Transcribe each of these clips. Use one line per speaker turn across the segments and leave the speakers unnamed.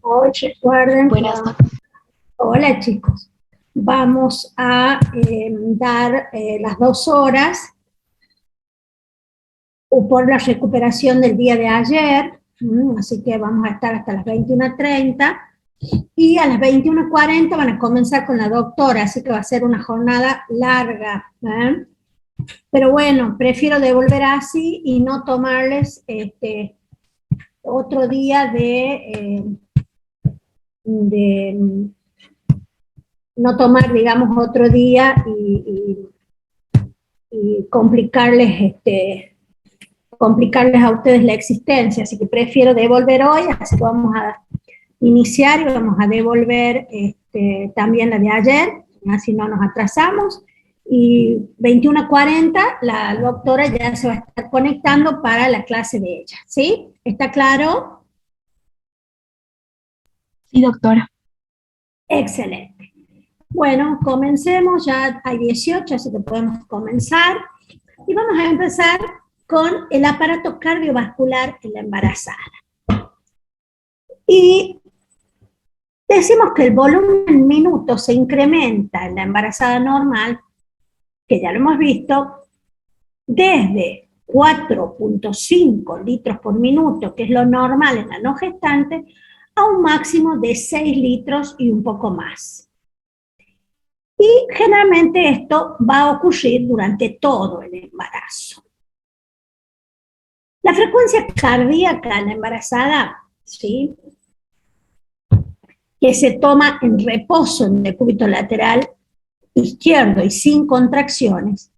Hoy recuerden,
Buenas noches.
hola chicos, vamos a dar las 2 horas por la recuperación del día de ayer, así que vamos a estar hasta las 21:30 y a las 21:40 van a comenzar con la doctora, así que va a ser una jornada larga, ¿eh? Pero bueno, prefiero devolver así y no tomarles otro día de no tomar, digamos, otro día y complicarles a ustedes la existencia, así que prefiero devolver hoy, así que vamos a iniciar y vamos a devolver también la de ayer, así no nos atrasamos, y 21:40 la doctora ya se va a estar conectando para la clase de ella, ¿sí? ¿Está claro?
Sí, doctora.
Excelente. Bueno, comencemos, ya hay 18, así que podemos comenzar. Y vamos a empezar con el aparato cardiovascular en la embarazada. Y decimos que el volumen en minutos se incrementa en la embarazada normal, que ya lo hemos visto, desde 4.5 litros por minuto, que es lo normal en la no gestante, a un máximo de 6 litros y un poco más. Y generalmente esto va a ocurrir durante todo el embarazo. La frecuencia cardíaca en la embarazada, ¿sí?, que se toma en reposo en el decúbito lateral izquierdo y sin contracciones,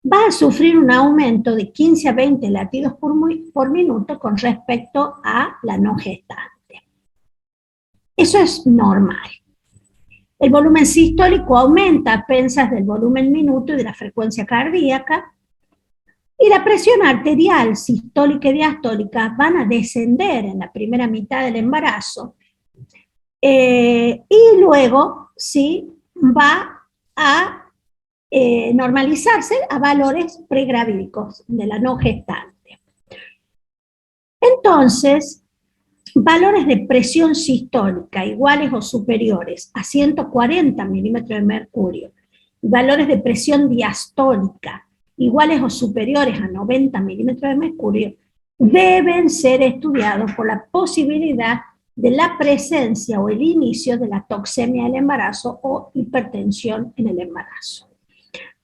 va a sufrir un aumento de 15 a 20 latidos por minuto con respecto a la no gestante. Eso es normal. El volumen sistólico aumenta a expensas del volumen minuto y de la frecuencia cardíaca, y la presión arterial sistólica y diastólica van a descender en la primera mitad del embarazo, y luego sí va a normalizarse a valores pregravídicos de la no gestante. Entonces, valores de presión sistólica iguales o superiores a 140 milímetros de mercurio, valores de presión diastólica iguales o superiores a 90 milímetros de mercurio, deben ser estudiados por la posibilidad de la presencia o el inicio de la toxemia del embarazo o hipertensión en el embarazo.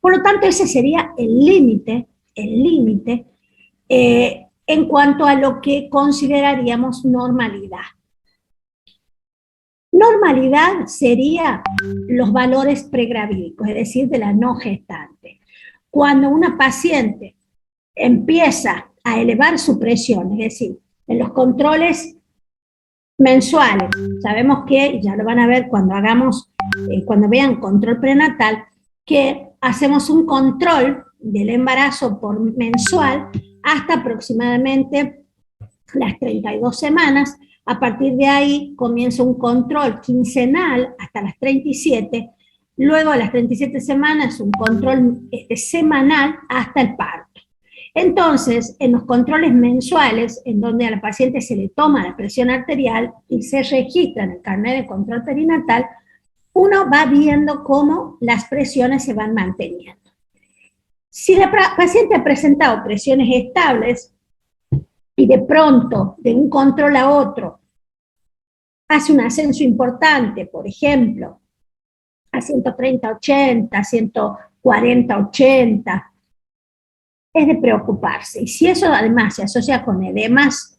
Por lo tanto, ese sería el límite en cuanto a lo que consideraríamos normalidad. Normalidad sería los valores pregravídicos, es decir, de la no gestante. Cuando una paciente empieza a elevar su presión, es decir, en los controles mensuales, sabemos que, ya lo van a ver cuando cuando vean control prenatal, que hacemos un control del embarazo por mensual hasta aproximadamente las 32 semanas. A partir de ahí comienza un control quincenal hasta las 37, luego a las 37 semanas un control semanal hasta el parto. Entonces, en los controles mensuales, en donde a la paciente se le toma la presión arterial y se registra en el carnet de control perinatal, uno va viendo cómo las presiones se van manteniendo. Si la paciente ha presentado presiones estables y de pronto, de un control a otro, hace un ascenso importante, por ejemplo, a 130-80, 140-80, es de preocuparse. Y si eso además se asocia con edemas,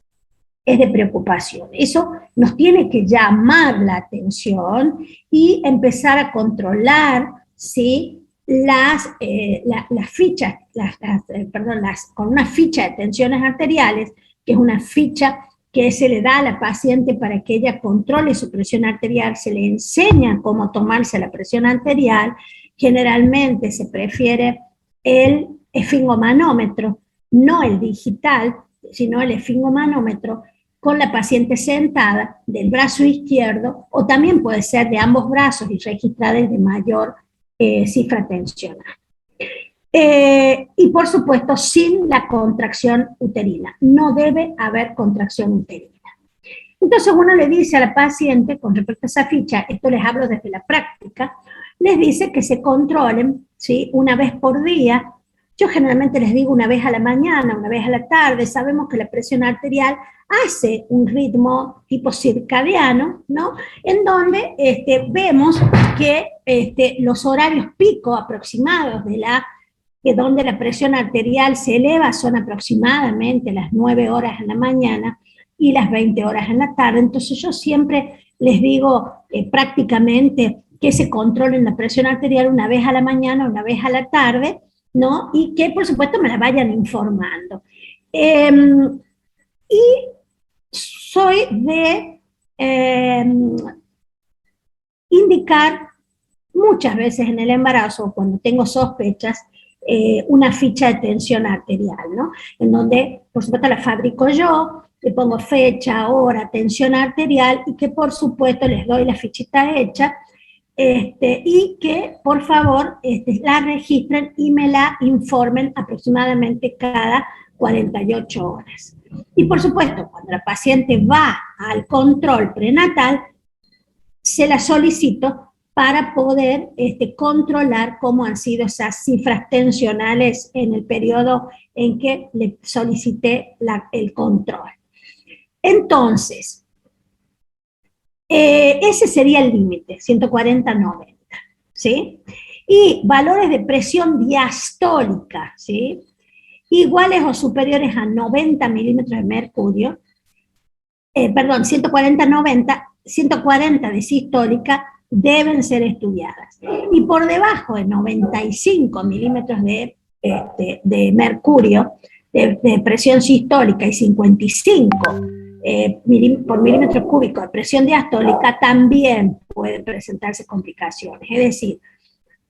es de preocupación. Eso nos tiene que llamar la atención y empezar a controlar, ¿sí?, con una ficha de tensiones arteriales, que es una ficha que se le da a la paciente para que ella controle su presión arterial, se le enseña cómo tomarse la presión arterial. Generalmente se prefiere el esfingomanómetro, no el digital, sino el esfingomanómetro, con la paciente sentada del brazo izquierdo, o también puede ser de ambos brazos y registrada de mayor cifra tensional. Y por supuesto, sin la contracción uterina. No debe haber contracción uterina. Entonces uno le dice a la paciente, con respecto a esa ficha, esto les hablo desde la práctica, les dice que se controlen, ¿sí?, una vez por día. Yo generalmente les digo una vez a la mañana, una vez a la tarde. Sabemos que la presión arterial hace un ritmo tipo circadiano, ¿no?, en donde vemos que los horarios pico aproximados donde la presión arterial se eleva son aproximadamente las 9 horas en la mañana y las 20 horas en la tarde. Entonces yo siempre les digo prácticamente que se controlen la presión arterial una vez a la mañana, una vez a la tarde, ¿no? Y que por supuesto me la vayan informando. Y soy de indicar muchas veces en el embarazo, cuando tengo sospechas, una ficha de tensión arterial, ¿no?, en donde, por supuesto, la fabrico yo, le pongo fecha, hora, tensión arterial, y que, por supuesto, les doy la fichita hecha, y que, por favor, la registren y me la informen aproximadamente cada 48 horas. Y, por supuesto, cuando la paciente va al control prenatal, se la solicito para poder controlar cómo han sido esas cifras tensionales en el periodo en que le solicité el control. Entonces, ese sería el límite, 140-90, ¿sí? Y valores de presión diastólica, ¿sí?, iguales o superiores a 90 milímetros de mercurio, 140-90, 140 de sistólica, deben ser estudiadas. Y por debajo de 95 milímetros de mercurio, de presión sistólica, y 55 por milímetro cúbico de presión diastólica, también pueden presentarse complicaciones. Es decir,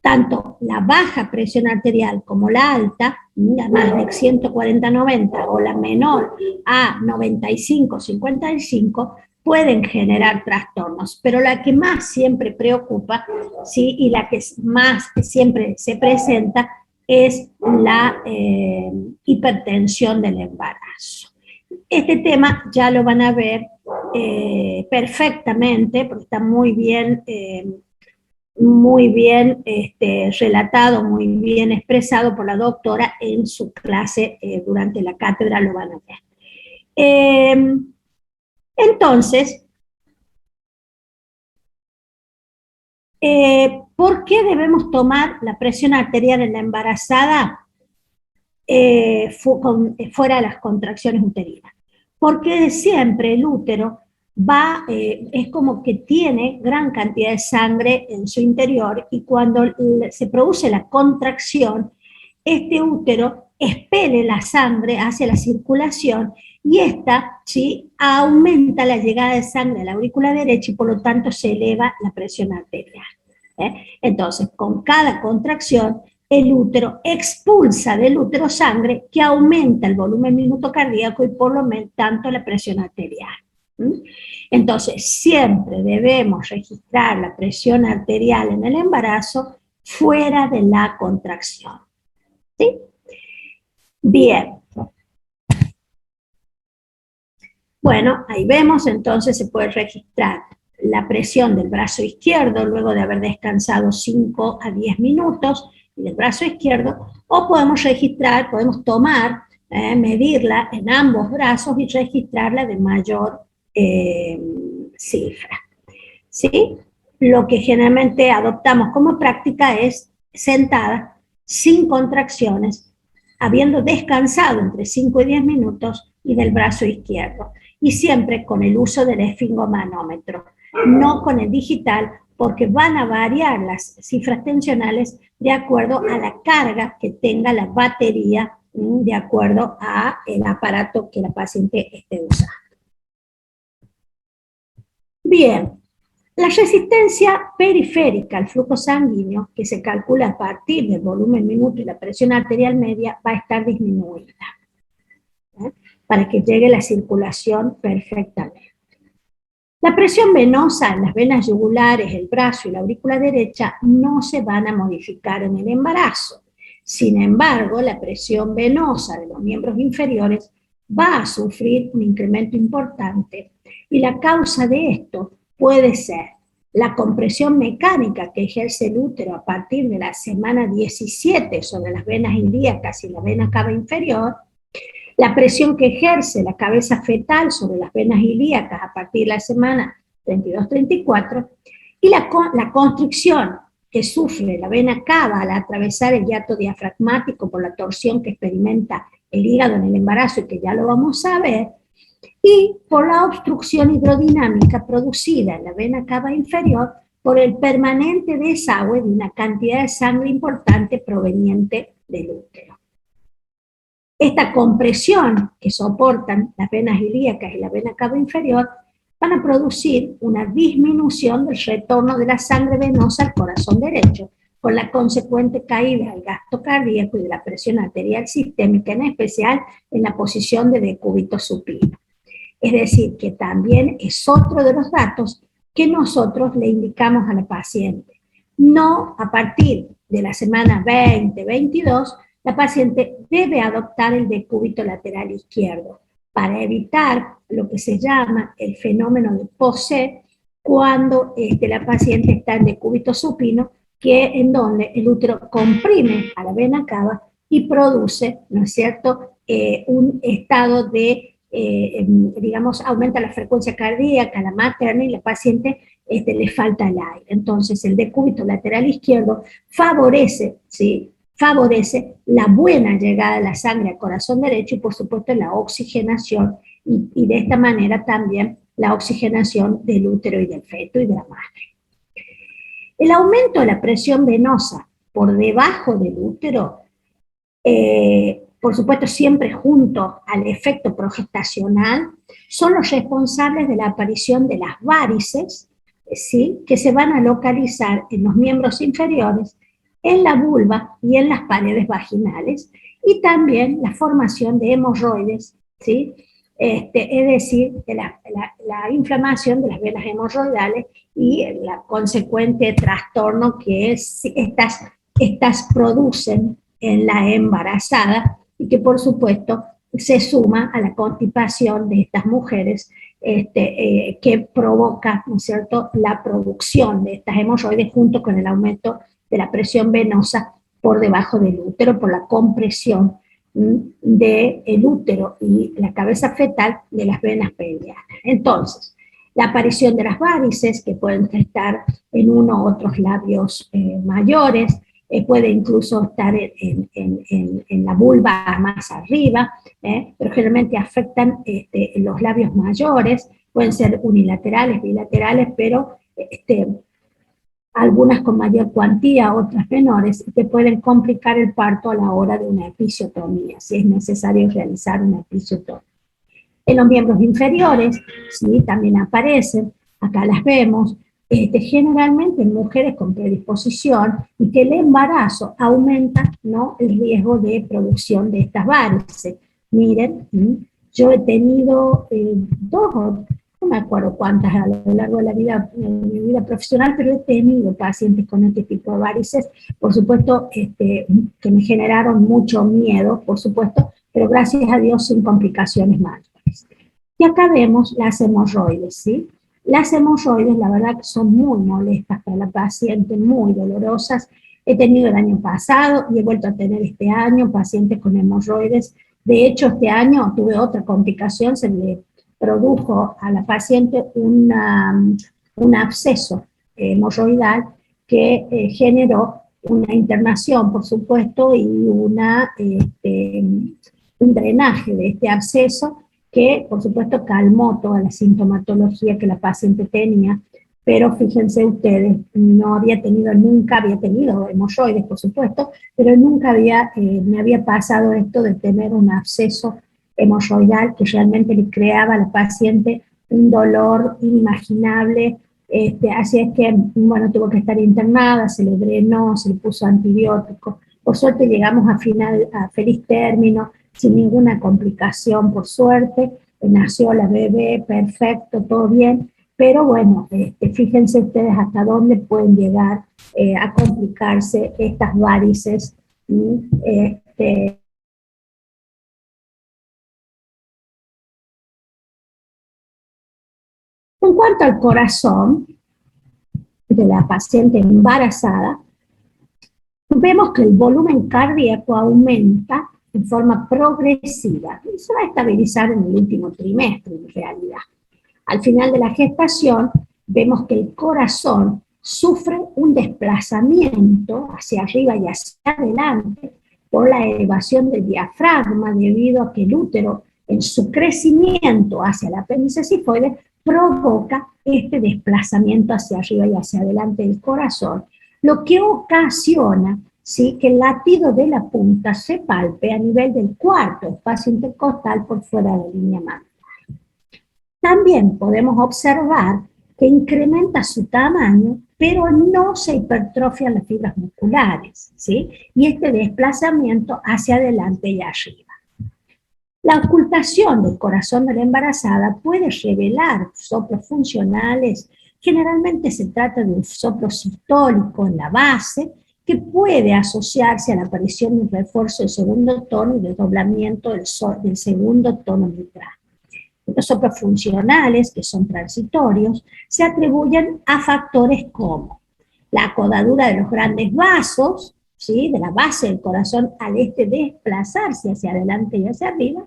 tanto la baja presión arterial como la alta, más de 140-90, o la menor a 95-55, pueden generar trastornos, pero la que más siempre preocupa, ¿sí?, y la que más siempre se presenta es la hipertensión del embarazo. Este tema ya lo van a ver perfectamente, porque está muy bien relatado, muy bien expresado por la doctora en su clase durante la cátedra, lo van a ver. Entonces, ¿por qué debemos tomar la presión arterial en la embarazada fuera de las contracciones uterinas? Porque siempre el útero es como que tiene gran cantidad de sangre en su interior, y cuando se produce la contracción, este útero expele la sangre hacia la circulación, y esta, ¿sí?, aumenta la llegada de sangre a la aurícula derecha, y por lo tanto se eleva la presión arterial. Entonces, con cada contracción, el útero expulsa del útero sangre que aumenta el volumen minuto cardíaco y por lo tanto la presión arterial. Entonces, siempre debemos registrar la presión arterial en el embarazo fuera de la contracción. ¿Sí? Bien. Bueno, ahí vemos, entonces se puede registrar la presión del brazo izquierdo luego de haber descansado 5 a 10 minutos del brazo izquierdo, o podemos tomar, medirla en ambos brazos y registrarla de mayor cifra. ¿Sí? Lo que generalmente adoptamos como práctica es sentada, sin contracciones, habiendo descansado entre 5 y 10 minutos, y del brazo izquierdo. Y siempre con el uso del esfingomanómetro, no con el digital, porque van a variar las cifras tensionales de acuerdo a la carga que tenga la batería, de acuerdo al aparato que la paciente esté usando. Bien, la resistencia periférica al flujo sanguíneo, que se calcula a partir del volumen minuto y la presión arterial media, va a estar disminuida, para que llegue la circulación perfectamente. La presión venosa en las venas yugulares, el brazo y la aurícula derecha no se van a modificar en el embarazo. Sin embargo, la presión venosa de los miembros inferiores va a sufrir un incremento importante, Y la causa de esto puede ser la compresión mecánica que ejerce el útero a partir de la semana 17 sobre las venas ilíacas y la vena cava inferior, la presión que ejerce la cabeza fetal sobre las venas ilíacas a partir de la semana 32-34, y la constricción que sufre la vena cava al atravesar el hiato diafragmático por la torsión que experimenta el hígado en el embarazo, y que ya lo vamos a ver, y por la obstrucción hidrodinámica producida en la vena cava inferior por el permanente desagüe de una cantidad de sangre importante proveniente del útero. Esta compresión que soportan las venas ilíacas y la vena cava inferior van a producir una disminución del retorno de la sangre venosa al corazón derecho, con la consecuente caída del gasto cardíaco y de la presión arterial sistémica, en especial en la posición de decúbito supino. Es decir, que también es otro de los datos que nosotros le indicamos a la paciente. No a partir de la semana 20-22, la paciente debe adoptar el decúbito lateral izquierdo para evitar lo que se llama el fenómeno de POSE, cuando la paciente está en decúbito supino, en donde el útero comprime a la vena cava y produce, ¿no es cierto?, un estado de digamos, aumenta la frecuencia cardíaca, la materna, y la paciente le falta el aire. Entonces, el decúbito lateral izquierdo favorece, ¿sí?, favorece la buena llegada de la sangre al corazón derecho y, por supuesto, la oxigenación, y de esta manera también la oxigenación del útero y del feto y de la madre. El aumento de la presión venosa por debajo del útero, por supuesto siempre junto al efecto progestacional, son los responsables de la aparición de las varices, ¿sí?, que se van a localizar en los miembros inferiores, en la vulva y en las paredes vaginales, y también la formación de hemorroides, ¿sí?, es decir, de la inflamación de las venas hemorroidales y el consecuente trastorno que estas producen en la embarazada, y que por supuesto se suma a la constipación de estas mujeres, que provoca, ¿no es cierto?, la producción de estas hemorroides junto con el aumento de la presión venosa por debajo del útero, por la compresión del útero y la cabeza fetal de las venas pelvianas. Entonces, la aparición de las varices, que pueden estar en uno u otros labios mayores, puede incluso estar en la vulva más arriba, pero generalmente afectan los labios mayores, pueden ser unilaterales, bilaterales, pero algunas con mayor cuantía, otras menores, que pueden complicar el parto a la hora de una episiotomía, si es necesario realizar una episiotomía. En los miembros inferiores, ¿sí?, también aparecen, acá las vemos, generalmente en mujeres con predisposición, y que el embarazo aumenta, ¿no?, el riesgo de producción de estas varices. Miren, yo he tenido no me acuerdo cuántas a lo largo de mi vida profesional, pero he tenido pacientes con este tipo de varices, por supuesto, que me generaron mucho miedo, por supuesto, pero gracias a Dios sin complicaciones mayores. Y acá vemos las hemorroides, ¿sí? Las hemorroides, la verdad, que son muy molestas para la paciente, muy dolorosas. He tenido el año pasado y he vuelto a tener este año pacientes con hemorroides. De hecho, este año tuve otra complicación, se le produjo a la paciente un absceso hemorroidal que generó una internación, por supuesto, y un drenaje de este absceso, que por supuesto calmó toda la sintomatología que la paciente tenía, pero fíjense ustedes, nunca había tenido hemorroides, por supuesto, pero nunca me había pasado esto de tener un absceso hemorroidal que realmente le creaba a la paciente un dolor inimaginable. Así es que, bueno, tuvo que estar internada, se le drenó, se le puso antibiótico. Por suerte llegamos a feliz término, sin ninguna complicación, por suerte. Nació la bebé, perfecto, todo bien. Pero bueno, fíjense ustedes hasta dónde pueden llegar a complicarse estas varices. En cuanto al corazón de la paciente embarazada, vemos que el volumen cardíaco aumenta en forma progresiva y se va a estabilizar en el último trimestre en realidad. Al final de la gestación vemos que el corazón sufre un desplazamiento hacia arriba y hacia adelante por la elevación del diafragma debido a que el útero en su crecimiento hacia el apéndice cifoide provoca este desplazamiento hacia arriba y hacia adelante del corazón, lo que ocasiona, ¿sí?, que el latido de la punta se palpe a nivel del cuarto espacio intercostal por fuera de la línea magra. También podemos observar que incrementa su tamaño, pero no se hipertrofian las fibras musculares, ¿sí? Y este desplazamiento hacia adelante y arriba. La ocultación del corazón de la embarazada puede revelar soplos funcionales. Generalmente se trata de un soplo sistólico en la base, que puede asociarse a la aparición de un refuerzo del segundo tono y desdoblamiento del segundo tono mitral. Los soplos funcionales, que son transitorios, se atribuyen a factores como la acodadura de los grandes vasos, ¿sí?, de la base del corazón al desplazarse hacia adelante y hacia arriba,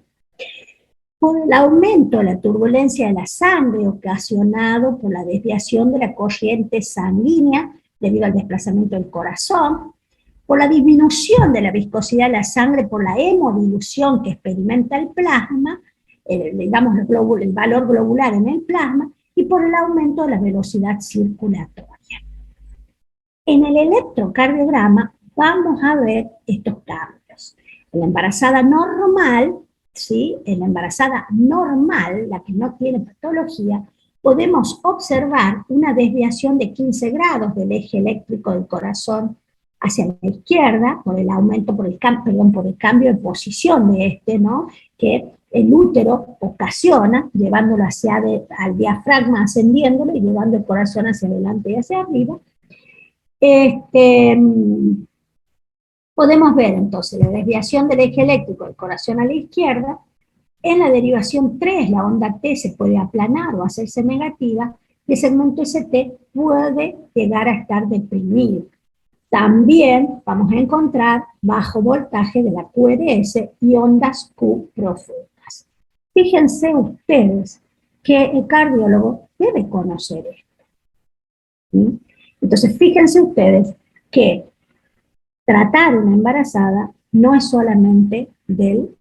por el aumento de la turbulencia de la sangre ocasionado por la desviación de la corriente sanguínea debido al desplazamiento del corazón, por la disminución de la viscosidad de la sangre por la hemodilución que experimenta el plasma, digamos el valor globular en el plasma, y por el aumento de la velocidad circulatoria. En el electrocardiograma vamos a ver estos cambios. En la embarazada normal, ¿sí?, en la embarazada normal, la que no tiene patología, podemos observar una desviación de 15 grados del eje eléctrico del corazón hacia la izquierda, por el aumento, por el cambio de posición de este, ¿no?, que el útero ocasiona, llevándolo al diafragma, ascendiéndolo y llevando el corazón hacia adelante y hacia arriba. Podemos ver entonces la desviación del eje eléctrico del corazón a la izquierda. En la derivación 3, la onda T se puede aplanar o hacerse negativa, y el segmento ST puede llegar a estar deprimido. También vamos a encontrar bajo voltaje de la QRS y ondas Q profundas. Fíjense ustedes que el cardiólogo debe conocer esto. ¿Sí? Entonces, fíjense ustedes que tratar una embarazada no es solamente del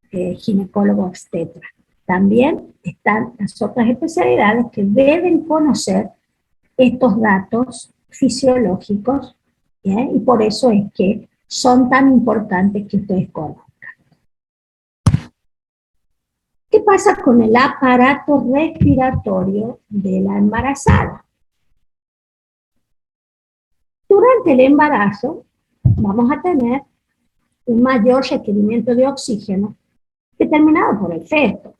ginecólogo obstetra. También están las otras especialidades que deben conocer estos datos fisiológicos, ¿eh? Y por eso es que son tan importantes que ustedes conozcan. ¿Qué pasa con el aparato respiratorio de la embarazada? Durante el embarazo vamos a tener un mayor requerimiento de oxígeno determinado por el feto,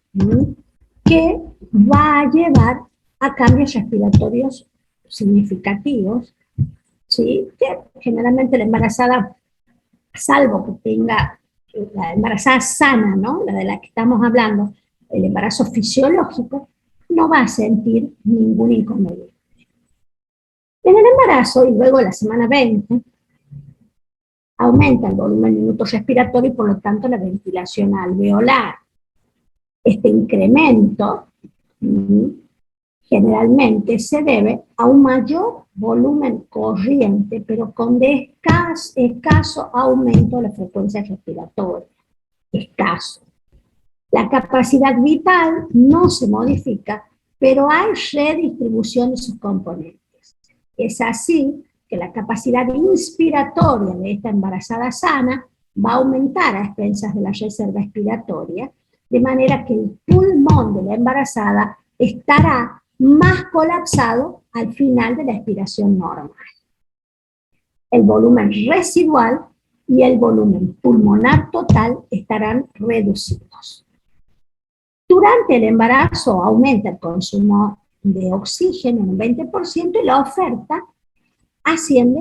que va a llevar a cambios respiratorios significativos, ¿sí?, que generalmente la embarazada, salvo que tenga la embarazada sana, ¿no?, la de la que estamos hablando, el embarazo fisiológico, no va a sentir ningún inconveniente. En el embarazo y luego de la semana 20, aumenta el volumen de minutos respiratorio y por lo tanto la ventilación alveolar. Este incremento generalmente se debe a un mayor volumen corriente, pero con escaso aumento de la frecuencia respiratoria. Escaso. La capacidad vital no se modifica, pero hay redistribución de sus componentes. Es así que la capacidad inspiratoria de esta embarazada sana va a aumentar a expensas de la reserva expiratoria, de manera que el pulmón de la embarazada estará más colapsado al final de la expiración normal. El volumen residual y el volumen pulmonar total estarán reducidos. Durante el embarazo aumenta el consumo de oxígeno en un 20% y la oferta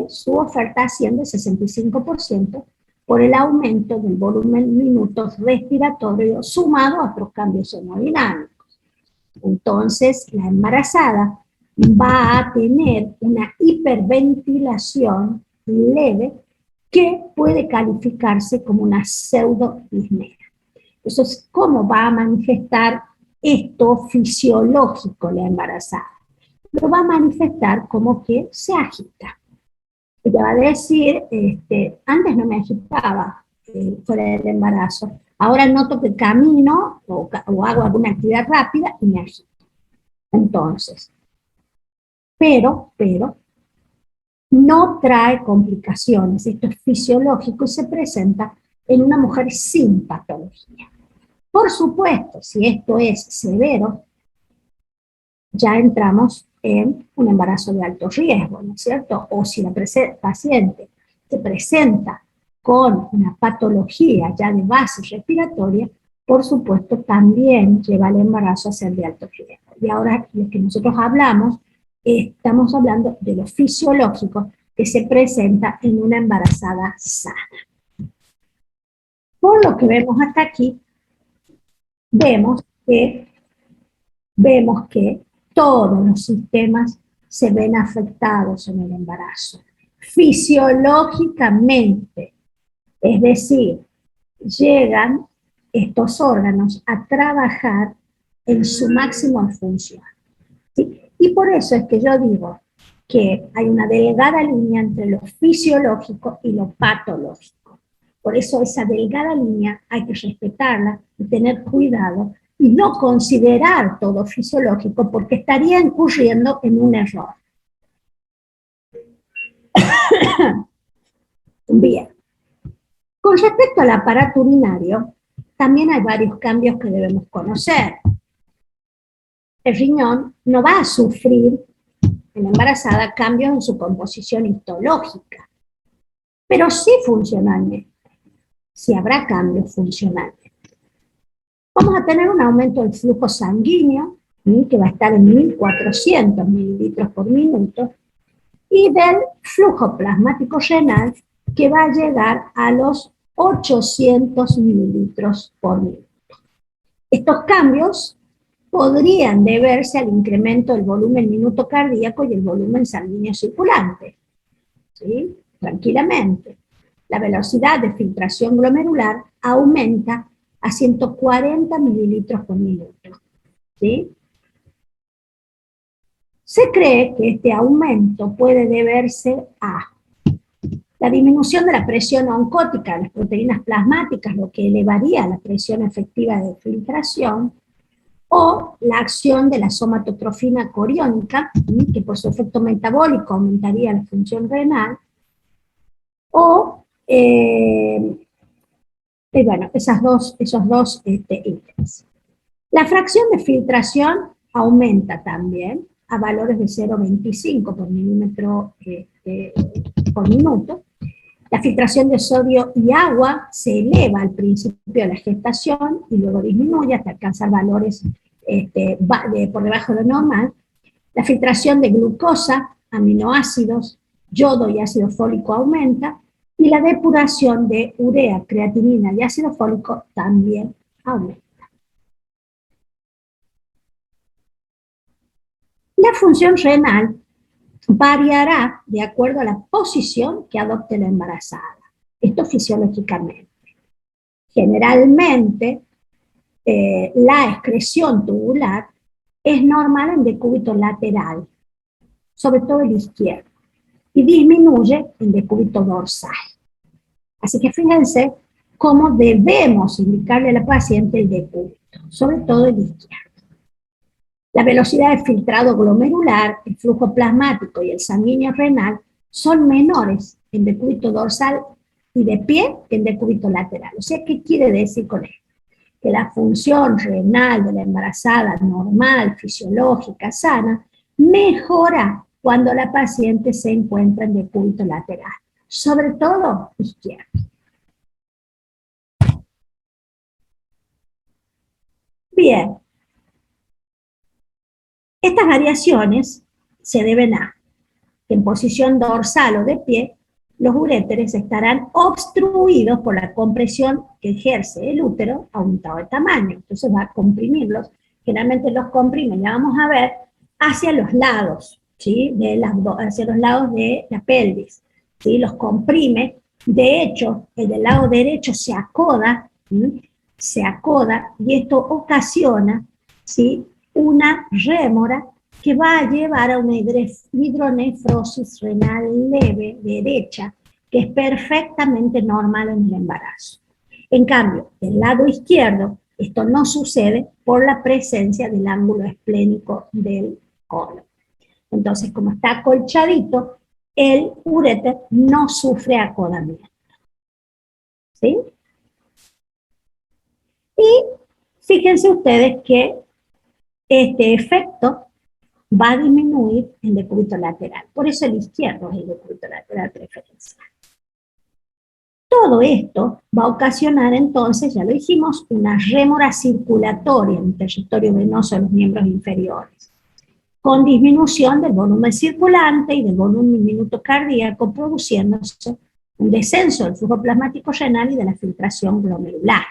su oferta asciende 65% por el aumento del volumen minutos respiratorios sumado a otros cambios hemodinámicos. Entonces, la embarazada va a tener una hiperventilación leve que puede calificarse como una pseudodisnea. Entonces, ¿cómo va a manifestar esto fisiológico la embarazada? Lo va a manifestar como que se agita. Ella va a decir, antes no me agitaba fuera del embarazo, ahora noto que camino o hago alguna actividad rápida y me agito. Entonces, pero, no trae complicaciones, esto es fisiológico y se presenta en una mujer sin patología. Por supuesto, si esto es severo, ya entramos en un embarazo de alto riesgo, ¿no es cierto? O si la paciente se presenta con una patología ya de base respiratoria, por supuesto también lleva al embarazo a ser de alto riesgo. Y ahora lo que nosotros hablamos, estamos hablando de lo fisiológico que se presenta en una embarazada sana. Por lo que vemos hasta aquí, vemos que todos los sistemas se ven afectados en el embarazo. Fisiológicamente, es decir, llegan estos órganos a trabajar en su máxima función. ¿Sí? Y por eso es que yo digo que hay una delgada línea entre lo fisiológico y lo patológico. Por eso esa delgada línea hay que respetarla y tener cuidado y no considerar todo fisiológico porque estaría incurriendo en un error. Bien. Con respecto al aparato urinario, también hay varios cambios que debemos conocer. El riñón no va a sufrir en la embarazada cambios en su composición histológica, pero sí funcionalmente, sí habrá cambios funcionales. Vamos a tener un aumento del flujo sanguíneo, que va a estar en 1400 mililitros por minuto, y del flujo plasmático renal, que va a llegar a los 800 mililitros por minuto. Estos cambios podrían deberse al incremento del volumen minuto cardíaco y el volumen sanguíneo circulante, ¿sí? Tranquilamente. La velocidad de filtración glomerular aumenta a 140 mililitros por minuto, ¿sí? Se cree que este aumento puede deberse a la disminución de la presión oncótica de las proteínas plasmáticas, lo que elevaría la presión efectiva de filtración, o la acción de la somatotrofina coriónica, que por su efecto metabólico aumentaría la función renal, o, bueno, esos dos ítems. La fracción de filtración aumenta también a valores de 0,25 por milímetro por minuto. La filtración de sodio y agua se eleva al principio de la gestación y luego disminuye hasta alcanzar valores por debajo de lo normal. La filtración de glucosa, aminoácidos, yodo y ácido fólico aumenta, y la depuración de urea, creatinina y ácido fólico también aumenta. La función renal variará de acuerdo a la posición que adopte la embarazada. Esto fisiológicamente. Generalmente, la excreción tubular es normal en decúbito lateral, sobre todo el izquierdo, y disminuye en decúbito dorsal. Así que fíjense cómo debemos indicarle a la paciente el decúbito, sobre todo el izquierdo. La velocidad de filtrado glomerular, el flujo plasmático y el sanguíneo renal son menores en decúbito dorsal y de pie que en decúbito lateral. O sea, ¿qué quiere decir con esto? Que la función renal de la embarazada normal, fisiológica, sana, mejora cuando la paciente se encuentra en decúbito lateral, sobre todo izquierdo. Bien. Estas variaciones se deben a que en posición dorsal o de pie, los uréteres estarán obstruidos por la compresión que ejerce el útero aumentado de tamaño. Entonces va a comprimirlos generalmente los comprime, ya vamos a ver, hacia los lados, ¿sí? Hacia los lados de la pelvis, ¿sí? Los comprime. De hecho, el del lado derecho se acoda, ¿sí? Se acoda, y esto ocasiona, ¿sí? Una rémora que va a llevar a una hidronefrosis renal leve derecha, que es perfectamente normal en el embarazo. En cambio, del lado izquierdo, esto no sucede por la presencia del ángulo esplénico del colon. Entonces, como está acolchadito, el uréter no sufre acodamiento. ¿Sí? Y fíjense ustedes que este efecto va a disminuir en decúbito lateral. Por eso el izquierdo es el decúbito lateral preferencial. Todo esto va a ocasionar entonces, ya lo dijimos, una rémora circulatoria en el territorio venoso de los miembros inferiores, con disminución del volumen circulante y del volumen minuto cardíaco, produciéndose un descenso del flujo plasmático renal y de la filtración glomerular.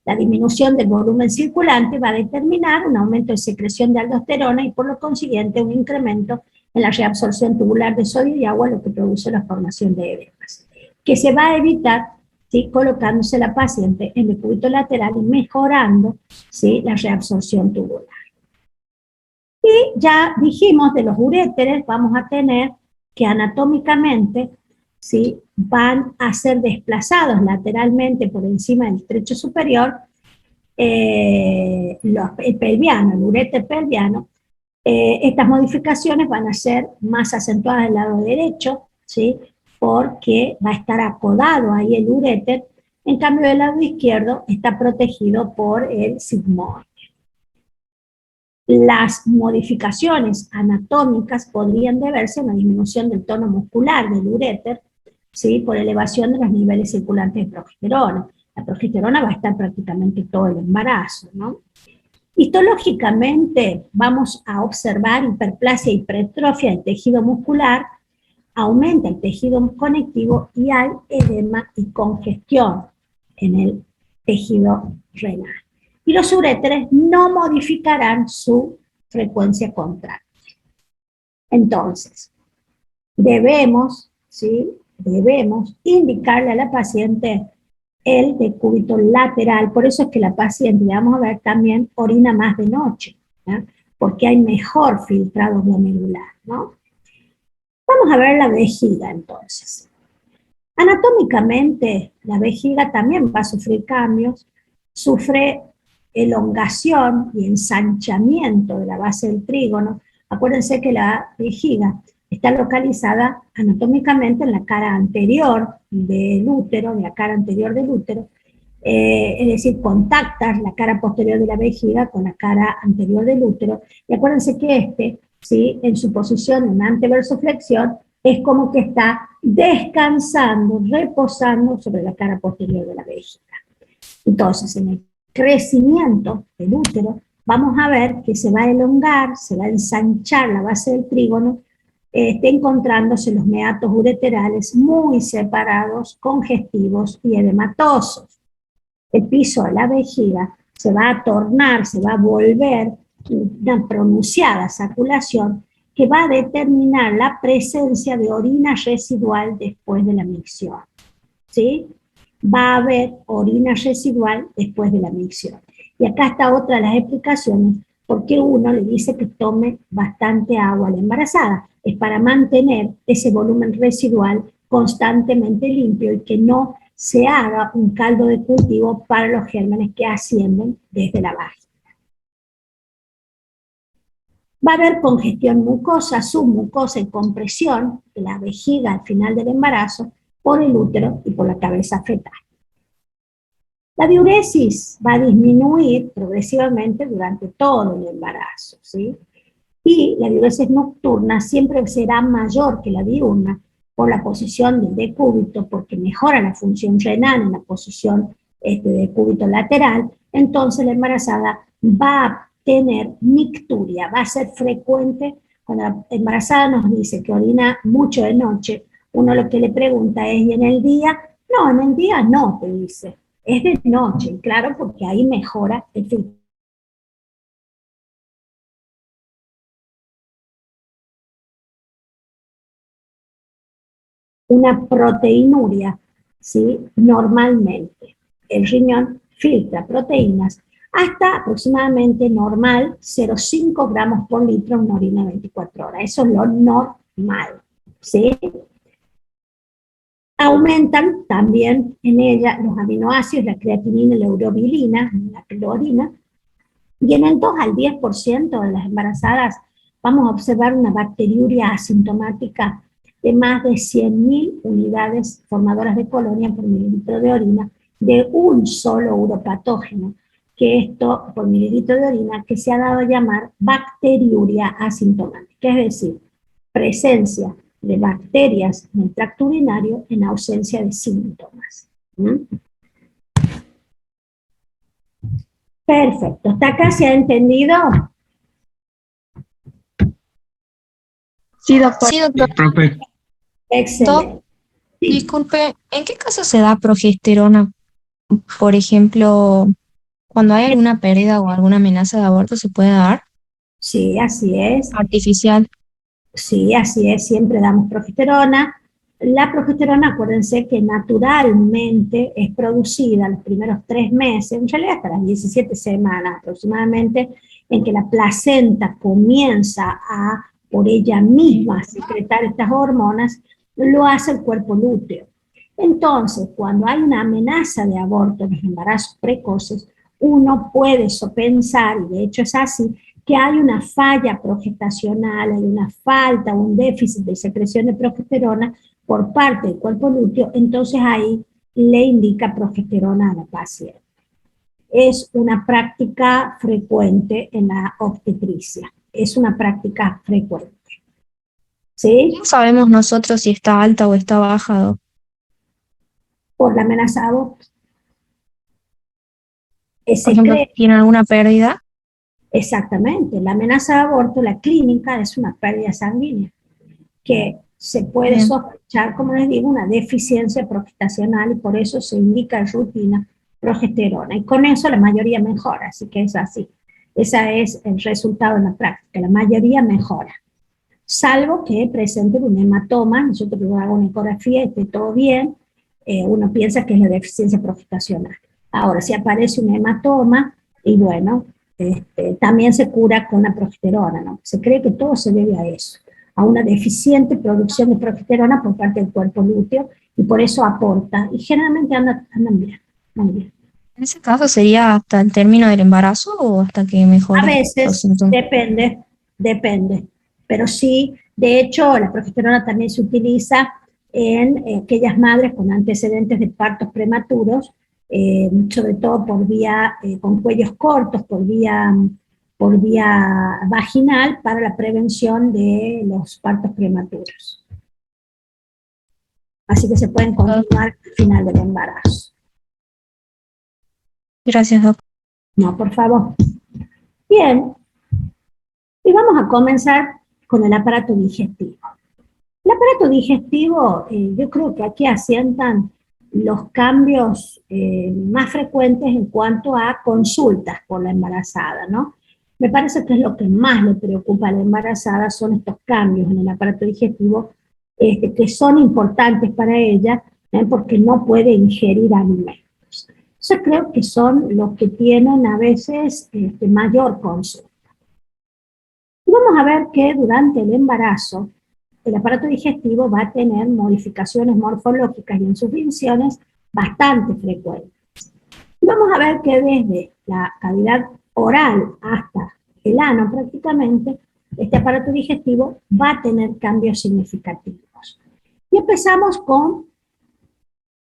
La disminución del volumen circulante va a determinar un aumento de secreción de aldosterona y por lo consiguiente un incremento en la reabsorción tubular de sodio y agua, lo que produce la formación de edemas, que se va a evitar, ¿sí?, colocándose la paciente en el decúbito lateral y mejorando, ¿sí?, la reabsorción tubular. Y ya dijimos de los uréteres, vamos a tener que anatómicamente, ¿sí?, van a ser desplazados lateralmente por encima del estrecho superior, el pelviano, el uréter pelviano. Estas modificaciones van a ser más acentuadas del lado derecho, ¿sí?, porque va a estar acodado ahí el uréter. En cambio, del lado izquierdo está protegido por el sigmoide. Las modificaciones anatómicas podrían deberse a una disminución del tono muscular del uréter, ¿sí?, por elevación de los niveles circulantes de progesterona. La progesterona va a estar prácticamente todo el embarazo, ¿no? Histológicamente vamos a observar hiperplasia y hipertrofia del tejido muscular, aumenta el tejido conectivo y hay edema y congestión en el tejido renal. Y los uréteres no modificarán su frecuencia contráctil. Entonces, debemos indicarle a la paciente el decúbito lateral. Por eso es que la paciente, vamos a ver, también orina más de noche, ¿no?, porque hay mejor filtrado glomerular, ¿no? Vamos a ver la vejiga entonces. Anatómicamente, la vejiga también va a sufrir cambios, sufre elongación y ensanchamiento de la base del trígono. Acuérdense que la vejiga está localizada anatómicamente en la cara anterior del útero, es decir, contacta la cara posterior de la vejiga con la cara anterior del útero, y acuérdense que ¿sí?, en su posición en anteversoflexión, es como que está descansando, reposando sobre la cara posterior de la vejiga. Entonces, en el crecimiento del útero, vamos a ver que se va a elongar, se va a ensanchar la base del trígono, encontrándose los meatos ureterales muy separados, congestivos y edematosos. El piso de la vejiga se va a tornar, se va a volver una pronunciada saculación que va a determinar la presencia de orina residual después de la micción, ¿sí? Va a haber orina residual después de la micción. Y acá está otra de las explicaciones por qué uno le dice que tome bastante agua a la embarazada. Es para mantener ese volumen residual constantemente limpio y que no se haga un caldo de cultivo para los gérmenes que ascienden desde la vagina. Va a haber congestión mucosa, submucosa y compresión de la vejiga al final del embarazo por el útero y por la cabeza fetal. La diuresis va a disminuir progresivamente durante todo el embarazo, ¿sí? Y la diuresis nocturna siempre será mayor que la diurna por la posición del decúbito, porque mejora la función renal en la posición de decúbito lateral. Entonces la embarazada va a tener micturia, va a ser frecuente. Cuando la embarazada nos dice que orina mucho de noche, uno lo que le pregunta es, ¿y en el día? No, en el día no, te dice, es de noche, claro, porque ahí mejora el filtro una proteinuria, ¿sí? Normalmente. El riñón filtra proteínas hasta aproximadamente normal 0,5 gramos por litro en una orina de 24 horas. Eso es lo normal, ¿sí? Aumentan también en ella los aminoácidos, la creatinina y la urobilina, la orina, y en el 2 al 10% de las embarazadas vamos a observar una bacteriuria asintomática de más de 100.000 unidades formadoras de colonia por mililitro de orina de un solo uropatógeno, que esto por mililitro de orina que se ha dado a llamar bacteriuria asintomática, es decir, presencia de bacterias en el tracto urinario en ausencia de síntomas. ¿Mm? Perfecto, ¿hasta acá se ha entendido?
Sí, doctor.
Sí, doctor.
profe.
Excelente. Sí,
Disculpe, ¿en qué caso se da progesterona? Por ejemplo, cuando hay alguna pérdida o alguna amenaza de aborto, ¿se puede dar
sí, así es.
artificial?
Sí, así es, siempre damos progesterona. La progesterona, acuérdense que naturalmente es producida los primeros 3 meses, en realidad hasta las 17 semanas aproximadamente, en que la placenta comienza a, por ella misma, secretar estas hormonas, lo hace el cuerpo lúteo. Entonces, cuando hay una amenaza de aborto en los embarazos precoces, uno puede sopensar, y de hecho es así, que hay una falla progestacional, hay una falta, un déficit de secreción de progesterona por parte del cuerpo lúteo, entonces ahí le indica progesterona a la paciente. Es una práctica frecuente en la obstetricia, es una práctica frecuente. ¿Sí?
¿Cómo sabemos nosotros si está alta o está baja?
Por la amenaza de aborto.
Por ejemplo, ¿tiene alguna pérdida?
Exactamente, la amenaza de aborto, la clínica, es una pérdida sanguínea, que se puede
Bien.
sospechar, como les digo, una deficiencia progestacional y por eso se indica en rutina progesterona. Y con eso la mayoría mejora, así que es así. Ese es el resultado en la práctica, la mayoría mejora. Salvo que presente un hematoma, nosotros hagamos una ecografía y esté todo bien, uno piensa que es la deficiencia progestacional. Ahora, si aparece un hematoma, y bueno, también se cura con la progesterona, ¿no? Se cree que todo se debe a eso, a una deficiente producción de progesterona por parte del cuerpo lúteo, y por eso aporta, y generalmente andan bien, muy bien.
En ese caso, ¿sería hasta el término del embarazo o hasta que
A
mejore los
veces,
síntomas?
depende, pero sí, de hecho, la progesterona también se utiliza en aquellas madres con antecedentes de partos prematuros, sobre todo por vía, con cuellos cortos, por vía vaginal, para la prevención de los partos prematuros. Así que se pueden continuar al final del embarazo.
Gracias, doctor.
No, por favor. Bien, y vamos a comenzar con el aparato digestivo. El aparato digestivo, yo creo que aquí asientan los cambios más frecuentes en cuanto a consultas por la embarazada, ¿no? Me parece que es lo que más le preocupa a la embarazada, son estos cambios en el aparato digestivo que son importantes para ella, porque no puede ingerir alimentos. Yo creo que son los que tienen a veces mayor consulta. Y vamos a ver que durante el embarazo, el aparato digestivo va a tener modificaciones morfológicas y en sus funciones bastante frecuentes. Y vamos a ver que desde la cavidad oral hasta el ano prácticamente, este aparato digestivo va a tener cambios significativos. Y empezamos con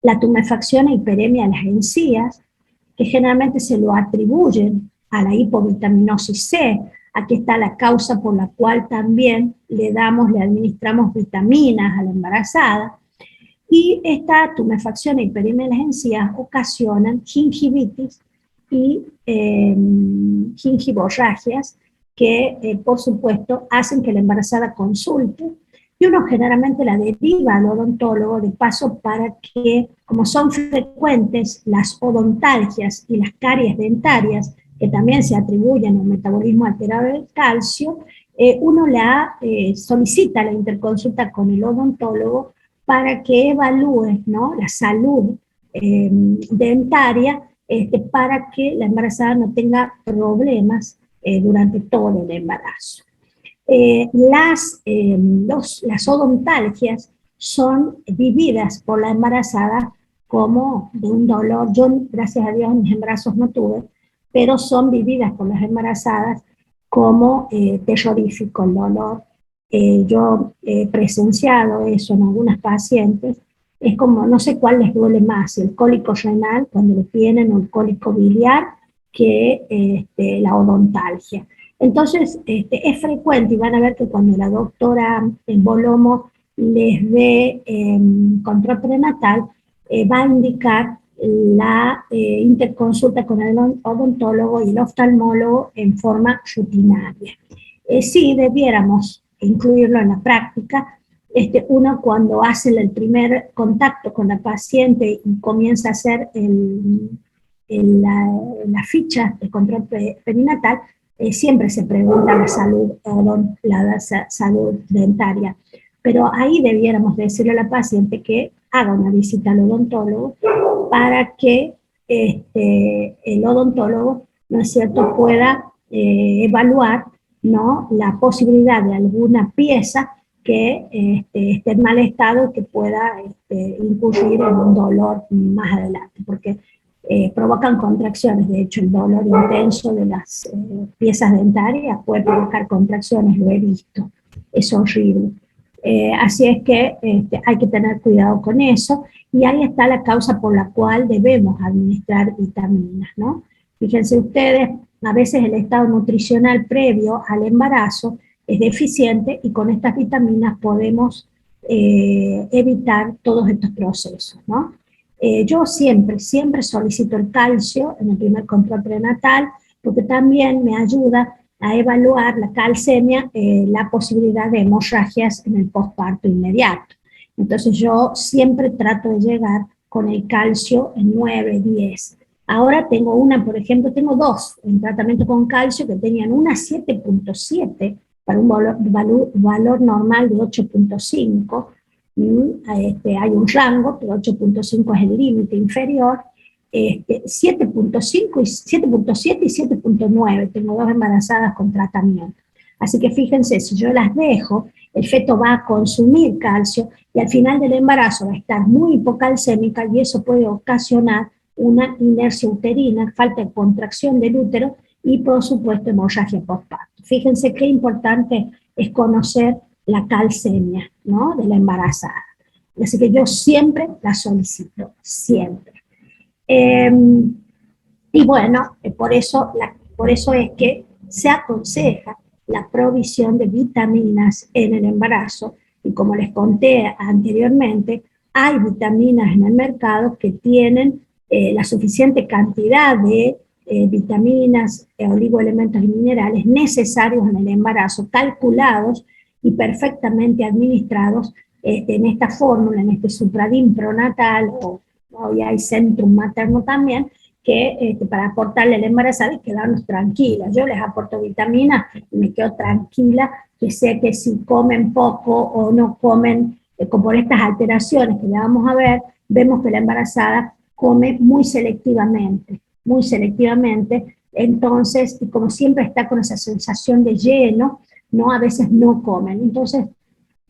la tumefacción e hiperemia de las encías, que generalmente se lo atribuyen a la hipovitaminosis C. Aquí está la causa por la cual también le administramos vitaminas a la embarazada. Y esta tumefacción e hiperemia de las encías ocasionan gingivitis y gingivorragias que, por supuesto, hacen que la embarazada consulte y uno generalmente la deriva al odontólogo de paso para que, como son frecuentes las odontalgias y las caries dentarias, que también se atribuyen a un metabolismo alterado del calcio, uno solicita la interconsulta con el odontólogo para que evalúe, ¿no?, la salud dentaria, para que la embarazada no tenga problemas durante todo el embarazo. Las odontalgias son vividas por la embarazada como de un dolor. Yo, gracias a Dios, en mis embarazos no tuve, pero son vividas por las embarazadas como terrorífico el dolor. Yo he presenciado eso en algunas pacientes. Es como, no sé cuál les duele más, el cólico renal cuando lo tienen o el cólico biliar, que la odontalgia. Entonces, es frecuente, y van a ver que cuando la doctora Bolomo les dé control prenatal, va a indicar la interconsulta con el odontólogo y el oftalmólogo en forma rutinaria. Sí, debiéramos incluirlo en la práctica. Uno, cuando hace el primer contacto con la paciente y comienza a hacer la ficha de control perinatal, siempre se pregunta la salud dentaria, pero ahí debiéramos decirle a la paciente que haga una visita al odontólogo para que el odontólogo, ¿no es cierto?, pueda evaluar, ¿no?, la posibilidad de alguna pieza que esté en mal estado, que pueda incurrir en un dolor más adelante, porque provocan contracciones. De hecho, el dolor intenso de las piezas dentarias puede provocar contracciones, lo he visto, es horrible. Así es que hay que tener cuidado con eso, y ahí está la causa por la cual debemos administrar vitaminas, ¿no? Fíjense ustedes, a veces el estado nutricional previo al embarazo es deficiente, y con estas vitaminas podemos evitar todos estos procesos, ¿no? Yo siempre solicito el calcio en el primer control prenatal, porque también me ayuda a evaluar la calcemia, la posibilidad de hemorragias en el posparto inmediato. Entonces yo siempre trato de llegar con el calcio en 9, 10. Ahora tengo por ejemplo, tengo dos en tratamiento con calcio que tenían una 7.7 para un valor normal de 8.5. Hay un rango, pero 8.5 es el límite inferior. 7.5 y 7.7 y 7.9, tengo dos embarazadas con tratamiento. Así que fíjense, si yo las dejo, el feto va a consumir calcio y al final del embarazo va a estar muy hipocalcémica, y eso puede ocasionar una inercia uterina, falta de contracción del útero y, por supuesto, hemorragia postparto. Fíjense qué importante es conocer la calcemia, ¿no?, de la embarazada. Así que yo siempre la solicito, siempre. Y bueno, por eso es que se aconseja la provisión de vitaminas en el embarazo, y como les conté anteriormente, hay vitaminas en el mercado que tienen la suficiente cantidad de vitaminas, oligoelementos y minerales necesarios en el embarazo, calculados y perfectamente administrados en esta fórmula, en este Supradin pronatal, o hoy hay Centrum materno también, que para aportarle a la embarazada y quedarnos tranquilas. Yo les aporto vitaminas y me quedo tranquila, que sé que si comen poco o no comen, como por estas alteraciones que le vamos a ver, vemos que la embarazada come muy selectivamente, entonces, y como siempre está con esa sensación de lleno, ¿no?, a veces no comen. Entonces,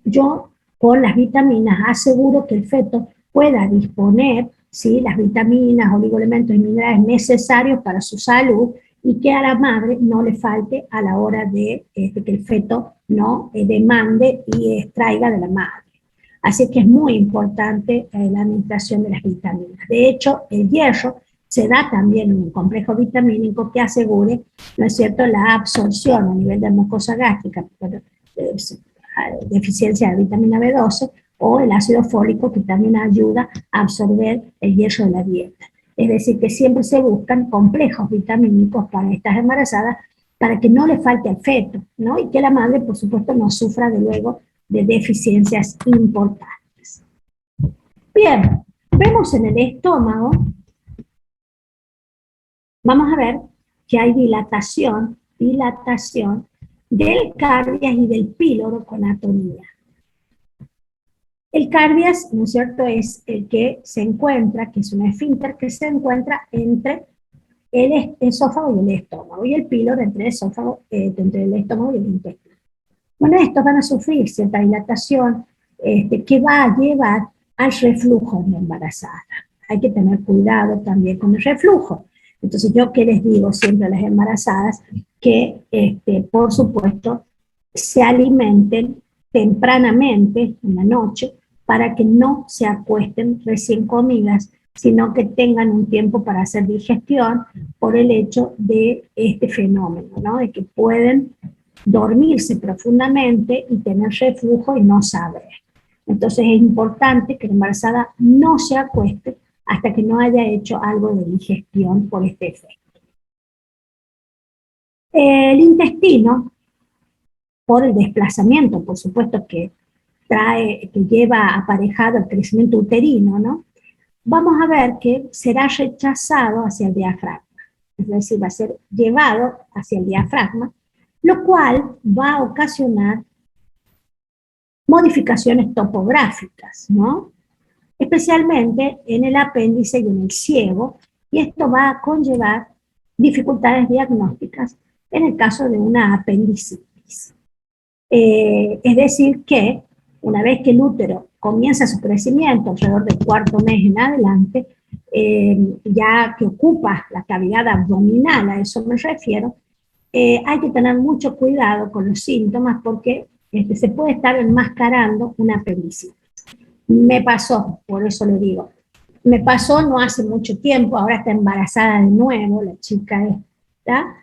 yo con las vitaminas aseguro que el feto pueda disponer, ¿sí?, las vitaminas, oligoelementos y minerales necesarios para su salud, y que a la madre no le falte a la hora de que el feto no demande y extraiga de la madre. Así que es muy importante la administración de las vitaminas. De hecho, el hierro se da también en un complejo vitamínico que asegure, ¿no es cierto?, la absorción a nivel de mucosa gástrica, deficiencia de vitamina B12, o el ácido fólico, que también ayuda a absorber el hierro de la dieta. Es decir, que siempre se buscan complejos vitamínicos para estas embarazadas, para que no le falte al feto, ¿no?, y que la madre, por supuesto, no sufra de luego de deficiencias importantes. Bien, vemos en el estómago, vamos a ver que hay dilatación del cardias y del píloro con atonía. El cardias, ¿no es cierto?, es el que se encuentra, que es un esfínter que se encuentra entre el esófago y el estómago, y el píloro entre el esófago, entre el estómago y el intestino. Bueno, estos van a sufrir cierta dilatación que va a llevar al reflujo en la embarazada. Hay que tener cuidado también con el reflujo. Entonces, yo que les digo siempre a las embarazadas que, por supuesto, se alimenten tempranamente en la noche para que no se acuesten recién comidas, sino que tengan un tiempo para hacer digestión por el hecho de este fenómeno, ¿no? De que pueden dormirse profundamente y tener reflujo y no saber. Entonces es importante que la embarazada no se acueste hasta que no haya hecho algo de digestión por este efecto. El intestino, por el desplazamiento, por supuesto, que lleva aparejado el crecimiento uterino, ¿no? Vamos a ver que será rechazado hacia el diafragma, es decir, va a ser llevado hacia el diafragma, lo cual va a ocasionar modificaciones topográficas, ¿no? Especialmente en el apéndice y en el ciego, y esto va a conllevar dificultades diagnósticas en el caso de una apendicitis. Es decir que una vez que el útero comienza su crecimiento, alrededor del cuarto mes en adelante, ya que ocupa la cavidad abdominal, a eso me refiero, hay que tener mucho cuidado con los síntomas porque se puede estar enmascarando una apendicitis. Me pasó, por eso lo digo, me pasó no hace mucho tiempo, ahora está embarazada de nuevo, la chica esta,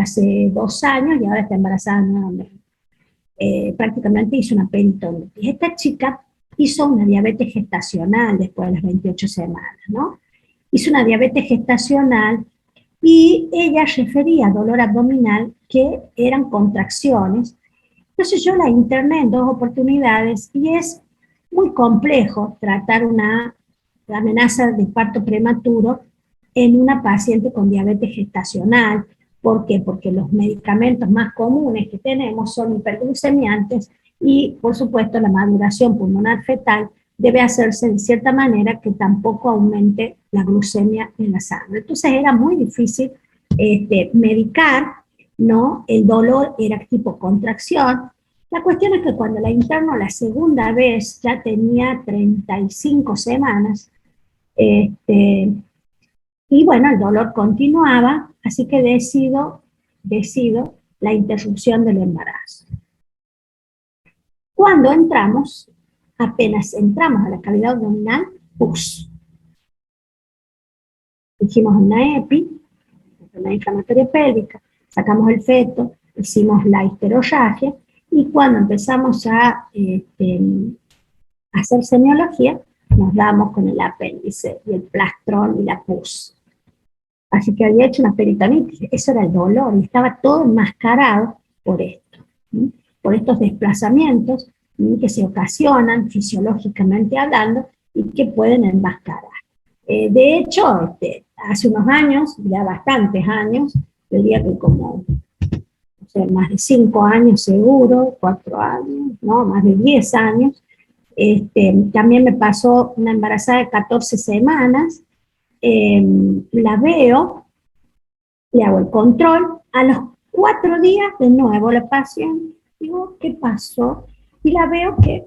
hace 2 años y ahora está embarazada nuevamente. Prácticamente hizo una peritonitis. Esta chica hizo una diabetes gestacional después de las 28 semanas, ¿no? Hizo una diabetes gestacional y ella refería dolor abdominal que eran contracciones. Entonces yo la interné en 2 oportunidades y es muy complejo tratar una amenaza de parto prematuro en una paciente con diabetes gestacional. ¿Por qué? Porque los medicamentos más comunes que tenemos son hiperglucemiantes y, por supuesto, la maduración pulmonar fetal debe hacerse de cierta manera que tampoco aumente la glucemia en la sangre. Entonces era muy difícil medicar, ¿no? El dolor era tipo contracción. La cuestión es que cuando la interno la segunda vez ya tenía 35 semanas, y bueno, el dolor continuaba, así que decido la interrupción del embarazo. Cuando entramos, apenas entramos a la cavidad abdominal, pus. Hicimos una EPI, una inflamatoria pélvica, sacamos el feto, hicimos la histerorragia, y cuando empezamos a hacer semiología, nos damos con el apéndice y el plastrón y la pus. Así que había hecho una peritonitis, eso era el dolor, y estaba todo enmascarado por esto, ¿sí? Por estos desplazamientos, ¿sí?, que se ocasionan fisiológicamente hablando y que pueden enmascarar. De hecho, hace unos años, ya bastantes años, yo diría que como más de 5 años seguro, 4 años, ¿no? Más de 10 años, también me pasó una embarazada de 14 semanas, la veo, le hago el control, a los 4 días de nuevo la paciente, digo, ¿qué pasó? Y la veo que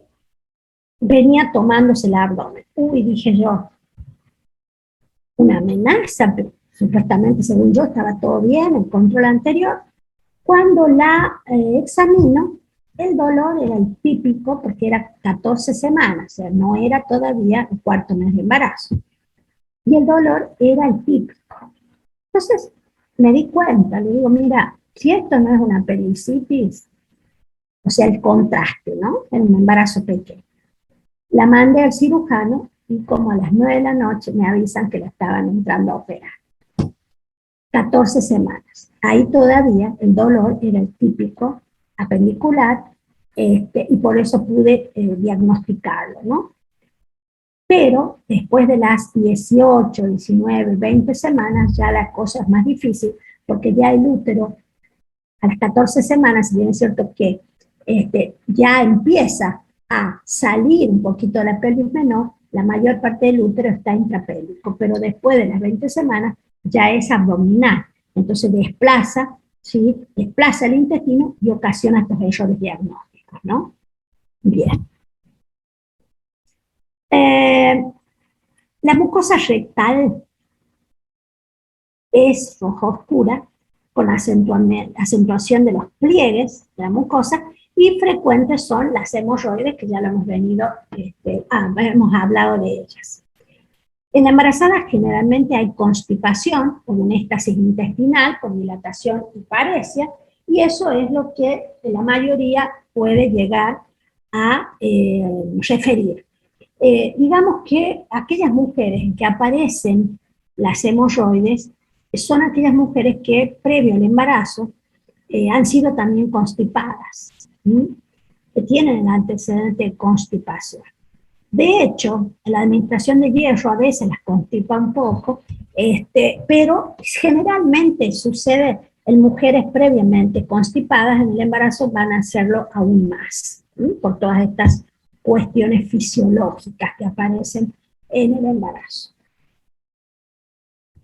venía tomándose el abdomen. Uy, dije yo, una amenaza, pero supuestamente según yo estaba todo bien, el control anterior. Cuando la examino, el dolor era el típico porque era 14 semanas, o sea, no era todavía el 4º mes de embarazo. Y el dolor era el típico. Entonces me di cuenta, le digo, mira, si esto no es una apendicitis, o sea, el contraste, ¿no? En un embarazo pequeño. La mandé al cirujano y como a las 9 de la noche me avisan que la estaban entrando a operar. 14 semanas. Ahí todavía el dolor era el típico apendicular, y por eso pude diagnosticarlo, ¿no? Pero después de las 18, 19, 20 semanas ya la cosa es más difícil, porque ya el útero a las 14 semanas, si bien es cierto que ya empieza a salir un poquito de la pelvis menor, la mayor parte del útero está intrapélvico, pero después de las 20 semanas ya es abdominal. Entonces desplaza, ¿sí? Desplaza el intestino y ocasiona estos errores diagnósticos, ¿no? Bien. La mucosa rectal es roja oscura, con acentuación de los pliegues de la mucosa, y frecuentes son las hemorroides, que ya lo hemos hemos hablado de ellas. En la embarazada generalmente hay constipación o un éxtasis intestinal con dilatación y paresia, y eso es lo que la mayoría puede llegar a referir. Digamos que aquellas mujeres en que aparecen las hemorroides son aquellas mujeres que previo al embarazo han sido también constipadas, que tienen el antecedente de constipación. De hecho, la administración de hierro a veces las constipa un poco, pero generalmente sucede en mujeres previamente constipadas, en el embarazo van a hacerlo aún más, por todas estas cuestiones fisiológicas que aparecen en el embarazo.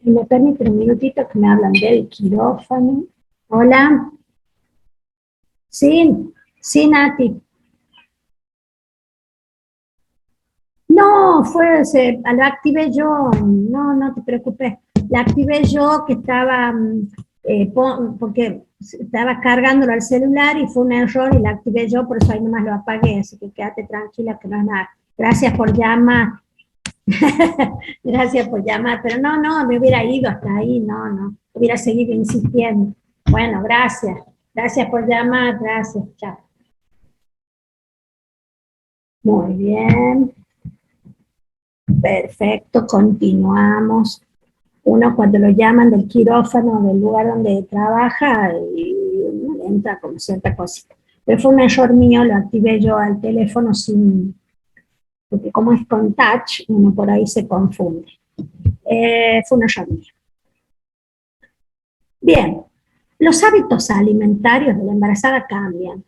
¿Me permiten un minutito que me hablan del quirófano? Hola. Sí, sí, Nati. No, la activé yo, no, no te preocupes. La activé yo que estaba, porque estaba cargándolo al celular y fue un error y la activé yo, por eso ahí nomás lo apagué, así que quédate tranquila que no es nada. Gracias por llamar. Gracias por llamar, pero no, no, me hubiera ido hasta ahí, no, no, hubiera seguido insistiendo. Bueno, gracias. Gracias por llamar, gracias, chao. Muy bien. Perfecto, continuamos. Uno cuando lo llaman del quirófano, del lugar donde trabaja, y entra con cierta cosita. Pero fue un error mío, lo activé yo al teléfono sin, porque como es con touch, uno por ahí se confunde. Fue un error mío. Bien, los hábitos alimentarios de la embarazada cambian.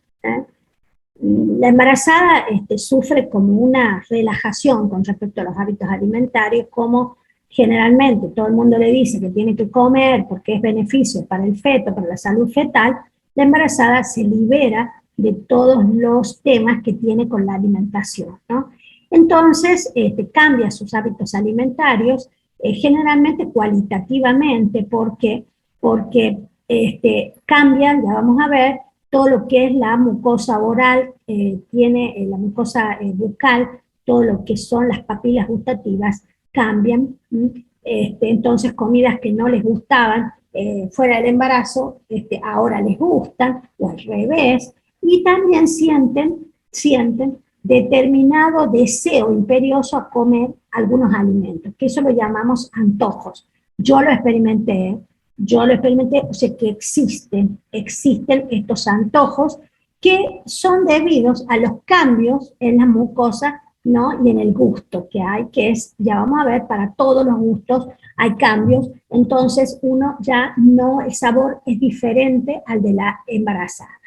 La embarazada sufre como una relajación con respecto a los hábitos alimentarios, como generalmente todo el mundo le dice que tiene que comer porque es beneficio para el feto, para la salud fetal. La embarazada se libera de todos los temas que tiene con la alimentación, ¿no? Entonces cambia sus hábitos alimentarios, generalmente cualitativamente, porque cambian, ya vamos a ver, todo lo que es la mucosa oral, tiene la mucosa bucal, todo lo que son las papilas gustativas cambian. Entonces comidas que no les gustaban fuera del embarazo, ahora les gustan, o al revés, y también sienten determinado deseo imperioso a comer algunos alimentos, que eso lo llamamos antojos. Yo lo experimenté, o sea que existen estos antojos que son debidos a los cambios en la mucosa, ¿no? Y en el gusto que hay, que es, ya vamos a ver, para todos los gustos hay cambios, entonces uno ya no, el sabor es diferente al de la embarazada.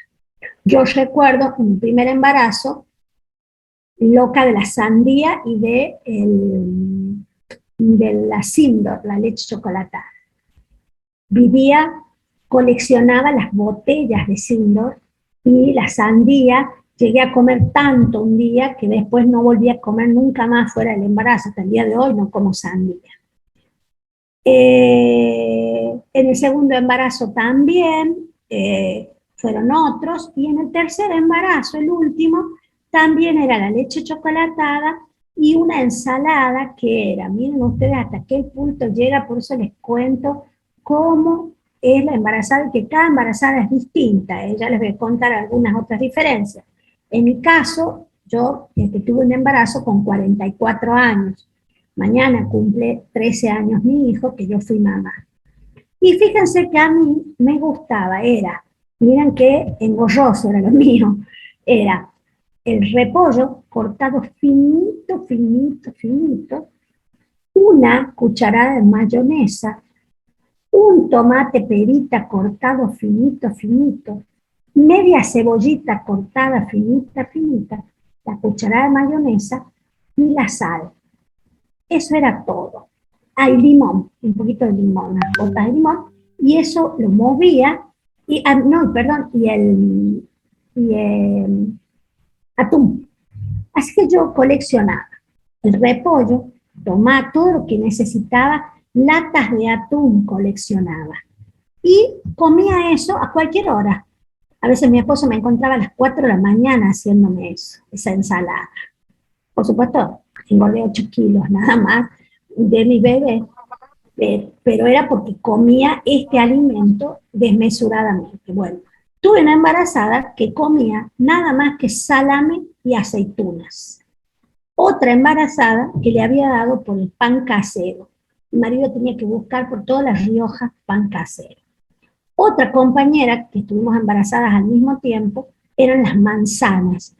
Yo recuerdo en mi primer embarazo, loca de la sandía y de la Sindor, la leche chocolatada. Vivía, coleccionaba las botellas de Sindor y la sandía. Llegué a comer tanto un día que después no volví a comer nunca más fuera del embarazo. Hasta el día de hoy no como sandía. En el segundo embarazo también fueron otros, y en el tercer embarazo, el último, también era la leche chocolatada y una ensalada que era, miren ustedes hasta qué punto llega, por eso les cuento cómo es la embarazada, y que cada embarazada es distinta. Ya les voy a contar algunas otras diferencias. En mi caso, yo tuve un embarazo con 44 años. Mañana cumple 13 años mi hijo, que yo fui mamá. Y fíjense que a mí me gustaba, miren qué engorroso era lo mío, era el repollo cortado finito, finito, finito, una cucharada de mayonesa, un tomate perita cortado finito, finito, media cebollita cortada finita, finita, la cucharada de mayonesa y la sal. Eso era todo. Hay limón, un poquito de limón, unas gotas de limón, y eso lo movía, y, no, perdón, y el atún. Así que yo coleccionaba el repollo, tomaba todo lo que necesitaba, latas de atún coleccionaba. Y comía eso a cualquier hora. A veces mi esposo me encontraba a las 4 de la mañana haciéndome eso, esa ensalada. Por supuesto, engordé 8 kilos nada más de mi bebé, pero era porque comía este alimento desmesuradamente. Bueno, tuve una embarazada que comía nada más que salame y aceitunas. Otra embarazada que le había dado por el pan casero. Mi marido tenía que buscar por todas las Riojas pan casero. Otra compañera que estuvimos embarazadas al mismo tiempo eran las manzanas.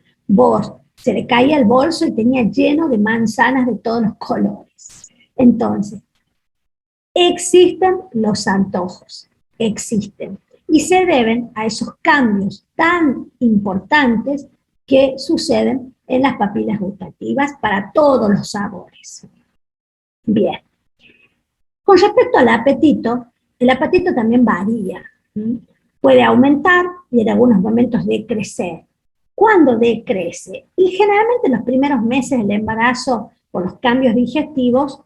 Se le caía el bolso y tenía lleno de manzanas de todos los colores. Entonces, existen los antojos, existen, y se deben a esos cambios tan importantes que suceden en las papilas gustativas para todos los sabores. Bien. Con respecto al apetito, el apetito también varía. Puede aumentar y en algunos momentos decrecer. ¿Cuándo decrece? Y generalmente en los primeros meses del embarazo, por los cambios digestivos,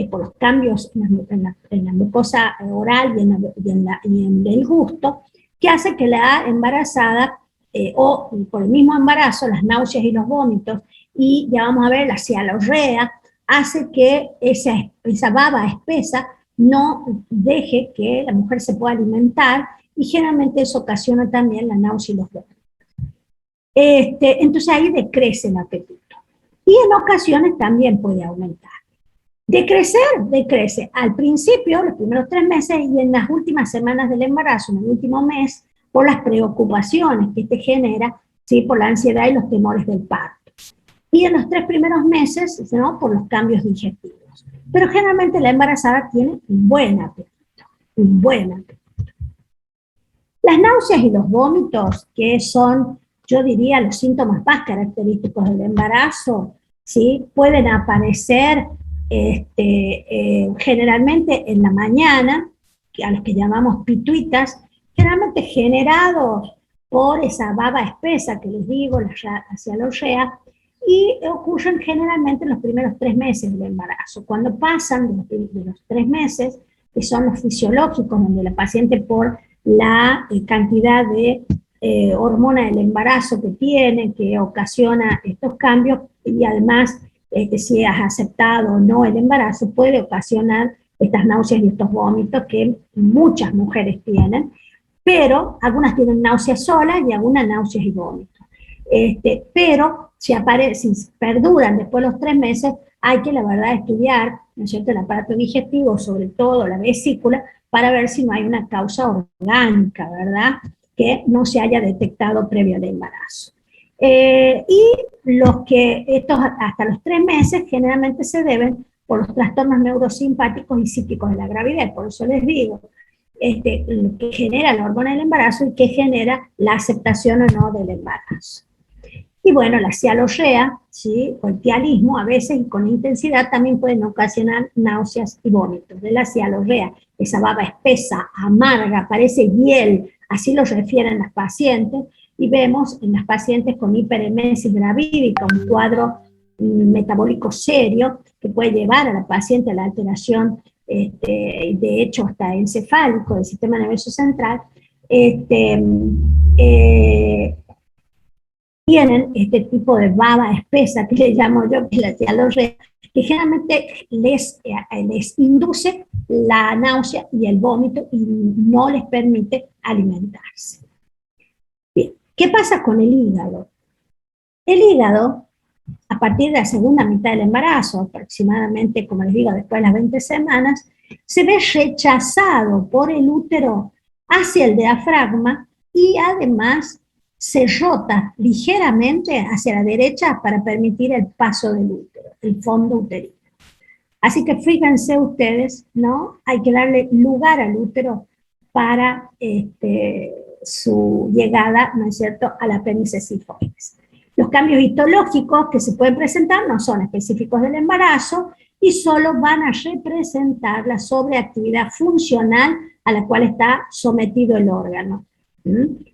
por los cambios en la mucosa oral y en el gusto, que hace que la embarazada, o por el mismo embarazo, las náuseas y los vómitos, y ya vamos a ver la cialorrea, hace que esa baba espesa no deje que la mujer se pueda alimentar, y generalmente eso ocasiona también la náusea y los vómitos. Entonces ahí decrece el apetito. Y en ocasiones también puede aumentar. Decrece al principio, los primeros 3 meses, y en las últimas semanas del embarazo, en el último mes, por las preocupaciones que te genera, ¿sí? Por la ansiedad y los temores del parto. Y en los 3 primeros meses, ¿no? Por los cambios digestivos. Pero generalmente la embarazada tiene un buen apetito, un buen apetito. Las náuseas y los vómitos, que son, yo diría, los síntomas más característicos del embarazo, ¿sí? Pueden aparecer generalmente en la mañana, a los que llamamos pituitas, generalmente generados por esa baba espesa que les digo, la cialorrea, y ocurren generalmente en los primeros 3 meses del embarazo. Cuando pasan de los 3 meses, que son los fisiológicos, donde la paciente por la cantidad de hormona del embarazo que tiene, que ocasiona estos cambios, y además si has aceptado o no el embarazo, puede ocasionar estas náuseas y estos vómitos que muchas mujeres tienen, pero algunas tienen náuseas solas y algunas náuseas y vómitos. Pero si perduran después de los 3 meses, hay que, la verdad, estudiar, ¿no es cierto?, el aparato digestivo, sobre todo la vesícula, para ver si no hay una causa orgánica, ¿verdad?, que no se haya detectado previo al embarazo. Y estos hasta los 3 meses generalmente se deben por los trastornos neurosimpáticos y psíquicos de la gravidez. Por eso les digo, lo que genera la hormona del embarazo y que genera la aceptación o no del embarazo. Y bueno, la cialorrea, ¿sí?, o el tialismo, a veces y con intensidad, también pueden ocasionar náuseas y vómitos. De la cialorrea, esa baba espesa, amarga, parece hiel, así lo refieren las pacientes, y vemos en las pacientes con hiperemesis gravídica, un cuadro metabólico serio que puede llevar a la paciente a la alteración, de hecho hasta encefálico del sistema nervioso central. Tienen este tipo de baba espesa que le llamo yo, que la cialorrea, que generalmente les induce la náusea y el vómito y no les permite alimentarse. Bien, ¿qué pasa con el hígado? El hígado, a partir de la segunda mitad del embarazo, aproximadamente, como les digo, después de las 20 semanas, se ve rechazado por el útero hacia el diafragma y además se rota ligeramente hacia la derecha para permitir el paso del útero, el fondo uterino. Así que fíjense ustedes, ¿no? Hay que darle lugar al útero para su llegada, ¿no es cierto?, a la apéndice sifoides. Los cambios histológicos que se pueden presentar no son específicos del embarazo y solo van a representar la sobreactividad funcional a la cual está sometido el órgano.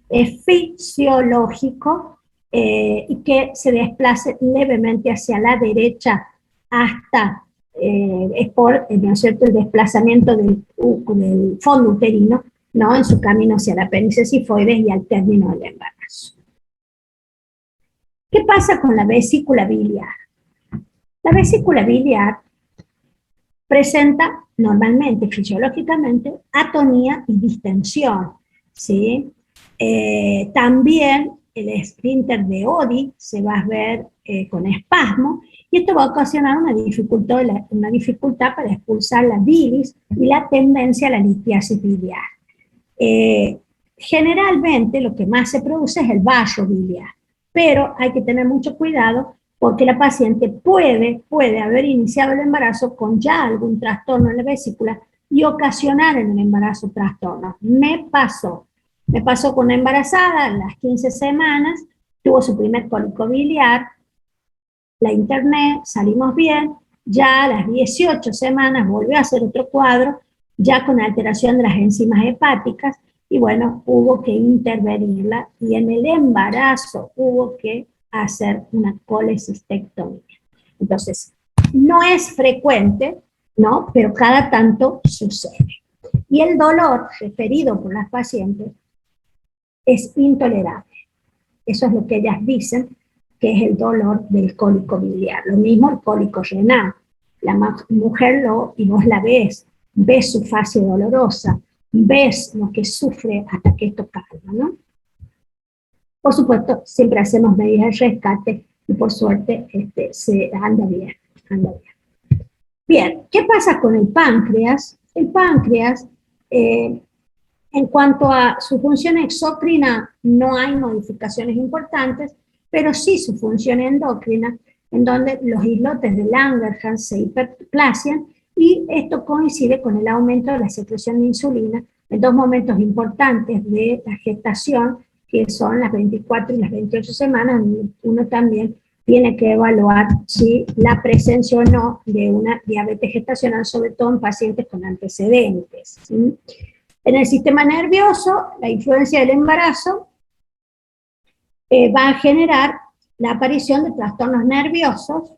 Es fisiológico y que se desplace levemente hacia la derecha hasta, es por, ¿no es cierto?, el desplazamiento del fondo uterino, ¿no?, en su camino hacia la apéndice sifoides y al término del embarazo. ¿Qué pasa con la vesícula biliar? La vesícula biliar presenta normalmente, fisiológicamente, atonía y distensión, ¿sí? También el esfínter de Oddi se va a ver con espasmo, y esto va a ocasionar una dificultad para expulsar la bilis y la tendencia a la litiasis biliar. Generalmente lo que más se produce es el vaso biliar, pero hay que tener mucho cuidado porque la paciente puede haber iniciado el embarazo con ya algún trastorno en la vesícula y ocasionar en el embarazo trastornos. Me pasó con una embarazada a las 15 semanas, tuvo su primer cólico biliar, la interné, salimos bien, ya a las 18 semanas volvió a hacer otro cuadro, ya con alteración de las enzimas hepáticas, y bueno, hubo que intervenirla, y en el embarazo hubo que hacer una colecistectomía. Entonces, no es frecuente, ¿no?, pero cada tanto sucede. Y el dolor referido por las pacientes es intolerable. Eso es lo que ellas dicen que es el dolor del cólico biliar. Lo mismo el cólico renal. La mujer y vos la ves su fase dolorosa, ves lo que sufre hasta que esto calma, ¿no? Por supuesto, siempre hacemos medidas de rescate y por suerte se anda bien. Bien, ¿qué pasa con el páncreas? El páncreas, en cuanto a su función exocrina, no hay modificaciones importantes, pero sí su función endocrina, en donde los islotes de Langerhans se hiperplasian, y esto coincide con el aumento de la secreción de insulina en dos momentos importantes de la gestación, que son las 24 y las 28 semanas. Uno también tiene que evaluar si la presencia o no de una diabetes gestacional, sobre todo en pacientes con antecedentes, ¿sí? En el sistema nervioso, la influencia del embarazo va a generar la aparición de trastornos nerviosos,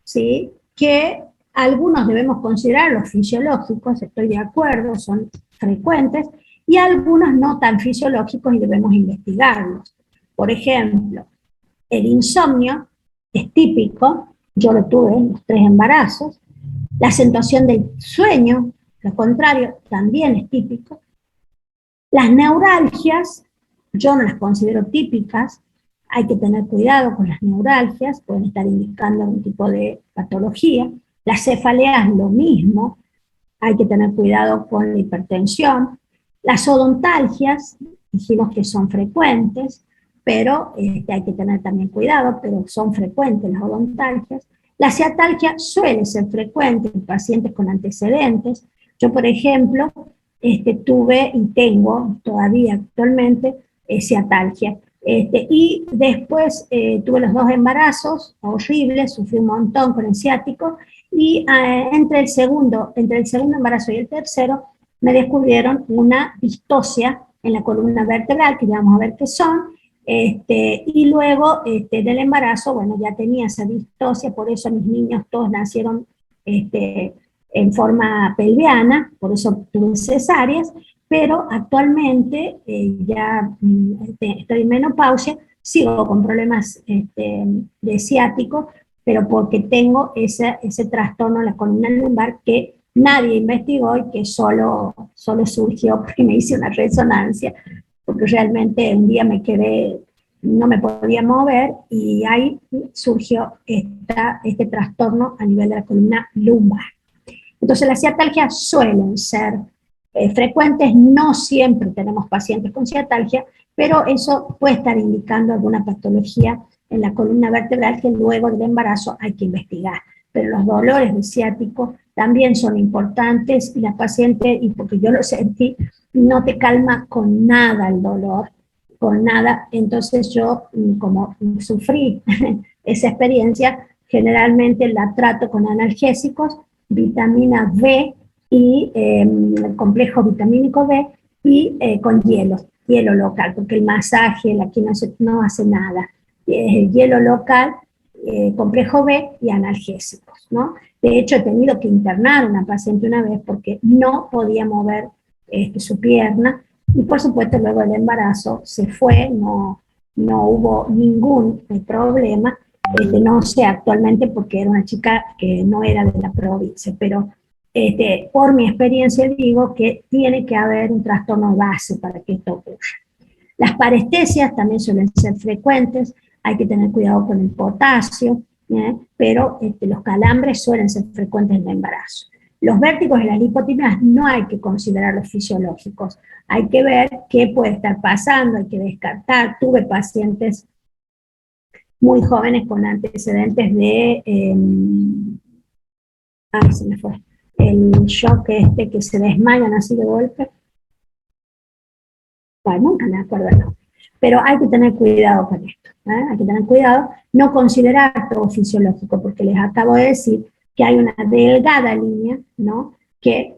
¿sí?, que algunos debemos considerar los fisiológicos, estoy de acuerdo, son frecuentes, y algunos no tan fisiológicos y debemos investigarlos. Por ejemplo, el insomnio es típico, yo lo tuve en los 3 embarazos. La acentuación del sueño, lo contrario, también es típico. Las neuralgias, yo no las considero típicas, hay que tener cuidado con las neuralgias, pueden estar indicando algún tipo de patología. Las cefaleas, lo mismo, hay que tener cuidado con la hipertensión. Las odontalgias, dijimos que son frecuentes, pero hay que tener también cuidado, pero son frecuentes las odontalgias. La ciatalgia suele ser frecuente en pacientes con antecedentes. Yo, por ejemplo, tuve y tengo todavía actualmente ciatalgia. Y después tuve los 2 embarazos horribles, sufrí un montón con el ciático, y entre el segundo embarazo y el tercero me descubrieron una distosia en la columna vertebral, que ya vamos a ver qué son, y luego del embarazo, bueno, ya tenía esa distosia, por eso mis niños todos nacieron en forma pelviana, por eso tuve cesáreas, pero actualmente ya estoy en menopausia, sigo con problemas de ciático, pero porque tengo ese trastorno en la columna lumbar que nadie investigó y que solo surgió porque me hice una resonancia, porque realmente un día me quedé, no me podía mover, y ahí surgió este trastorno a nivel de la columna lumbar. Entonces las ciatalgias suelen ser frecuentes, no siempre tenemos pacientes con ciatalgia, pero eso puede estar indicando alguna patología en la columna vertebral que luego del embarazo hay que investigar. Pero los dolores de ciático también son importantes, y la paciente, y porque yo lo sentí, no te calma con nada el dolor, con nada. Entonces yo, como sufrí esa experiencia, generalmente la trato con analgésicos, vitamina B y el complejo vitamínico B y con hielo local, porque el masaje, la quimioterapia no hace nada. Es el hielo local, complejo B y analgésicos, ¿no? De hecho, he tenido que internar a una paciente una vez porque no podía mover su pierna, y por supuesto luego del embarazo se fue, no hubo ningún problema. No sé actualmente porque era una chica que no era de la provincia, pero por mi experiencia digo que tiene que haber un trastorno base para que esto ocurra. Las parestesias también suelen ser frecuentes, hay que tener cuidado con el potasio, pero los calambres suelen ser frecuentes en el embarazo. Los vértigos y las lipotimias no hay que considerarlos fisiológicos, hay que ver qué puede estar pasando, hay que descartar. Tuve pacientes muy jóvenes con antecedentes de, se me fue, el shock que se desmayan así de golpe. Bueno, nunca me acuerdo el nombre. Pero hay que tener cuidado con esto, hay que tener cuidado, no considerar todo fisiológico, porque les acabo de decir que hay una delgada línea, ¿no?, que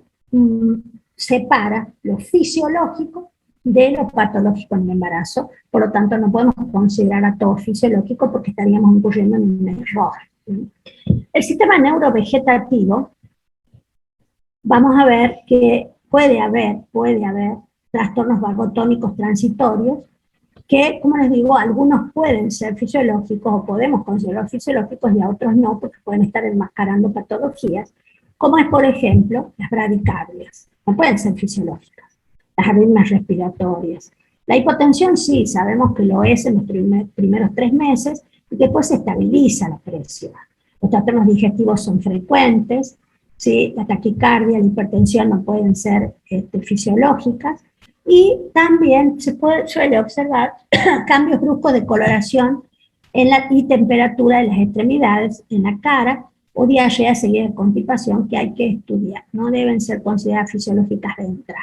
separa lo fisiológico de lo patológico en el embarazo. Por lo tanto, no podemos considerar a todo fisiológico porque estaríamos incurriendo en un error. El sistema neurovegetativo, vamos a ver que puede haber trastornos vagotónicos transitorios, que, como les digo, algunos pueden ser fisiológicos o podemos considerar fisiológicos y a otros no, porque pueden estar enmascarando patologías, como es, por ejemplo, las bradicardias. No pueden ser fisiológicas. Las arritmias respiratorias. La hipotensión sí, sabemos que lo es en los primeros 3 meses y después se estabiliza la presión. Los trastornos digestivos son frecuentes, ¿sí? La taquicardia, la hipertensión no pueden ser fisiológicas, y también suele observar cambios bruscos de coloración y temperatura de las extremidades, en la cara, o diarrea seguida de constipación, que hay que estudiar. No deben ser consideradas fisiológicas de entrada.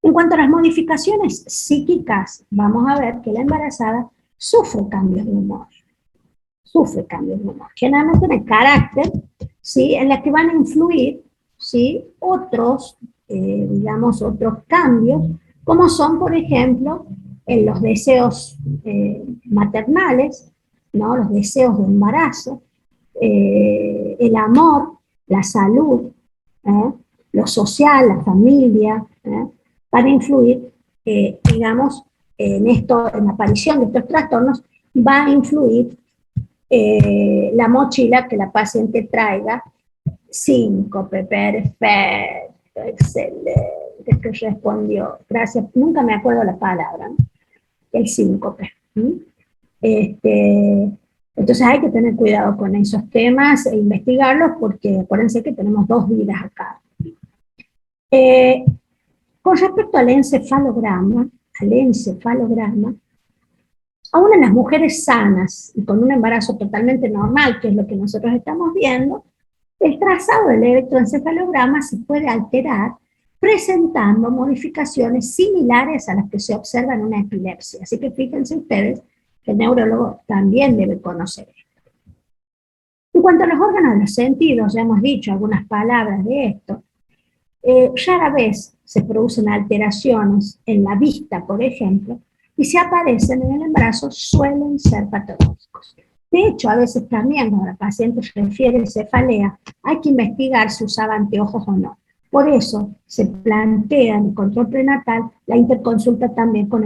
En cuanto a las modificaciones psíquicas, vamos a ver que la embarazada sufre cambios de humor. Generalmente en el carácter, ¿sí?, en la que van a influir, ¿sí?, otros cambios, como son, por ejemplo, en los deseos maternales, ¿no?, los deseos de embarazo, el amor, la salud, lo social, la familia, van a influir, en la aparición de estos trastornos. Va a influir la mochila que la paciente traiga, síncope, perfecto, excelente, que respondió, gracias, nunca me acuerdo la palabra, ¿no?, el síncope. Entonces hay que tener cuidado con esos temas e investigarlos, porque acuérdense que tenemos 2 vidas acá. Con respecto al encefalograma, aún en las mujeres sanas y con un embarazo totalmente normal, que es lo que nosotros estamos viendo, el trazado del electroencefalograma se puede alterar presentando modificaciones similares a las que se observan en una epilepsia. Así que fíjense ustedes que el neurólogo también debe conocer esto. En cuanto a los órganos de los sentidos, ya hemos dicho algunas palabras de esto. Rara vez se producen alteraciones en la vista, por ejemplo, y si aparecen en el embarazo suelen ser patológicos. De hecho, a veces también cuando la paciente refiere cefalea, hay que investigar si usaba anteojos o no. Por eso se plantea en el control prenatal la interconsulta también con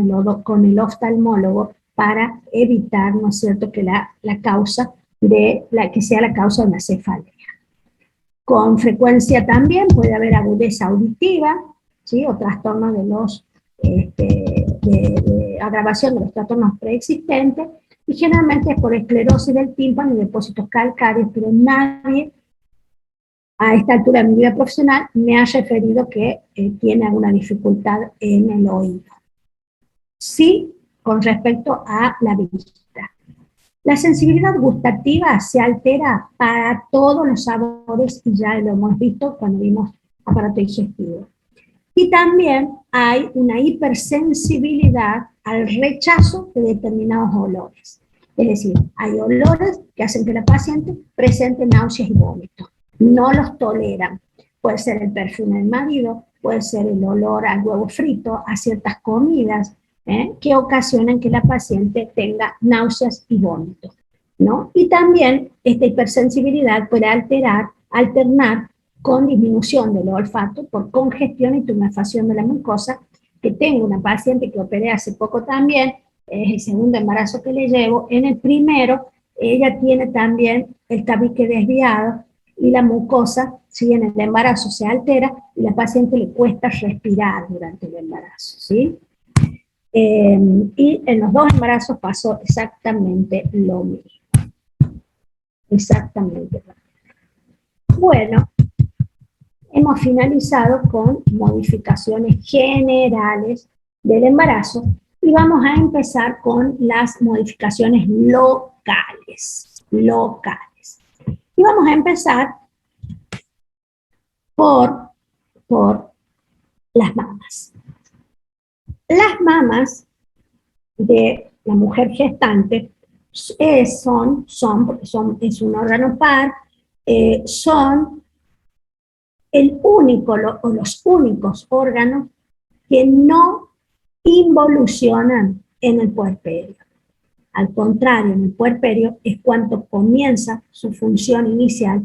el oftalmólogo, para evitar, ¿no es cierto?, que que sea la causa de una cefalea. Con frecuencia también puede haber agudeza auditiva, ¿sí?, o trastornos de agravación de los trastornos preexistentes, y generalmente es por esclerosis del tímpano y depósitos calcáreos, pero nadie a esta altura de mi vida profesional me ha referido que tiene alguna dificultad en el oído. Sí, con respecto a la vista. La sensibilidad gustativa se altera para todos los sabores, y ya lo hemos visto cuando vimos aparato digestivo. Y también hay una hipersensibilidad al rechazo de determinados olores. Es decir, hay olores que hacen que la paciente presente náuseas y vómitos. No los toleran. Puede ser el perfume del marido, puede ser el olor al huevo frito, a ciertas comidas, que ocasionan que la paciente tenga náuseas y vómitos, ¿no? Y también esta hipersensibilidad puede alternar con disminución del olfato por congestión y tumefacción de la mucosa, que tengo una paciente que operé hace poco también, es el segundo embarazo que le llevo. En el primero, ella tiene también el tabique desviado y la mucosa, si en el embarazo se altera, y la paciente le cuesta respirar durante el embarazo, ¿sí? Y en los dos embarazos pasó exactamente lo mismo. Exactamente. Bueno, hemos finalizado con modificaciones generales del embarazo y vamos a empezar con las modificaciones locales. Y vamos a empezar por las mamas. Las mamas de la mujer gestante es un órgano par, son el único o los únicos órganos que no involucionan en el puerperio. Al contrario, en el puerperio es cuando comienza su función inicial,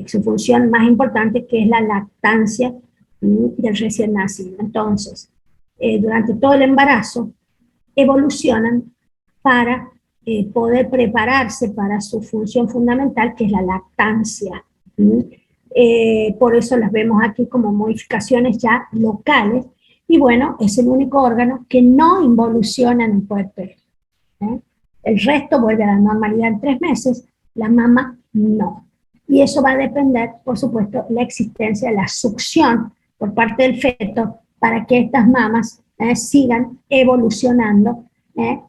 su función más importante, que es la lactancia del recién nacido. Entonces, durante todo el embarazo, evolucionan para poder prepararse para su función fundamental, que es la lactancia. Por eso las vemos aquí como modificaciones ya locales, y bueno, es el único órgano que no involuciona en el puerperio. El resto vuelve a la normalidad en 3 meses, la mama no. Y eso va a depender, por supuesto, la existencia de la succión por parte del feto para que estas mamas sigan evolucionando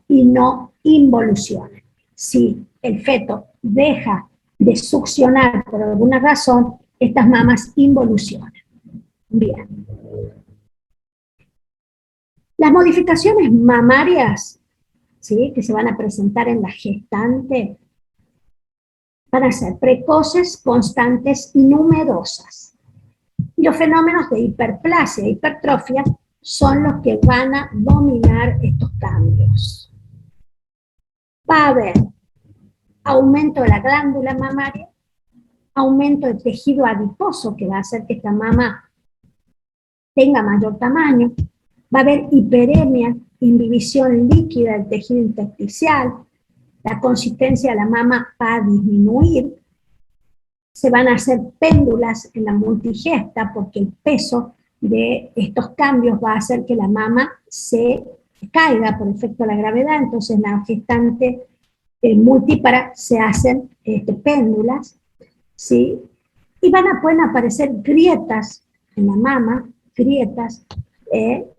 y no involucionen. Si el feto deja de succionar por alguna razón, estas mamas involucionan. Bien. Las modificaciones mamarias, ¿sí?, que se van a presentar en la gestante van a ser precoces, constantes y numerosas. Y los fenómenos de hiperplasia e hipertrofia son los que van a dominar estos cambios. Va a haber aumento de la glándula mamaria, aumento del tejido adiposo, que va a hacer que esta mama tenga mayor tamaño, va a haber hiperemia, inhibición líquida del tejido intersticial, la consistencia de la mama va a disminuir, se van a hacer péndulas en la multigesta porque el peso de estos cambios va a hacer que la mama se caiga por efecto de la gravedad. Entonces en la gestante multípara se hacen péndulas, ¿sí? Y pueden aparecer grietas en la mama, grietas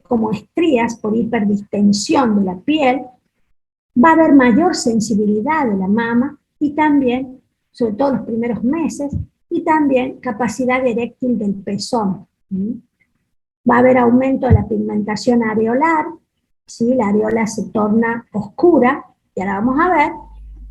como estrías por hiperdistensión de la piel. Va a haber mayor sensibilidad de la mama y también, sobre todo los primeros meses, y también capacidad eréctil del pezón. Va a haber aumento de la pigmentación areolar, ¿sí? La areola se torna oscura, ya la vamos a ver,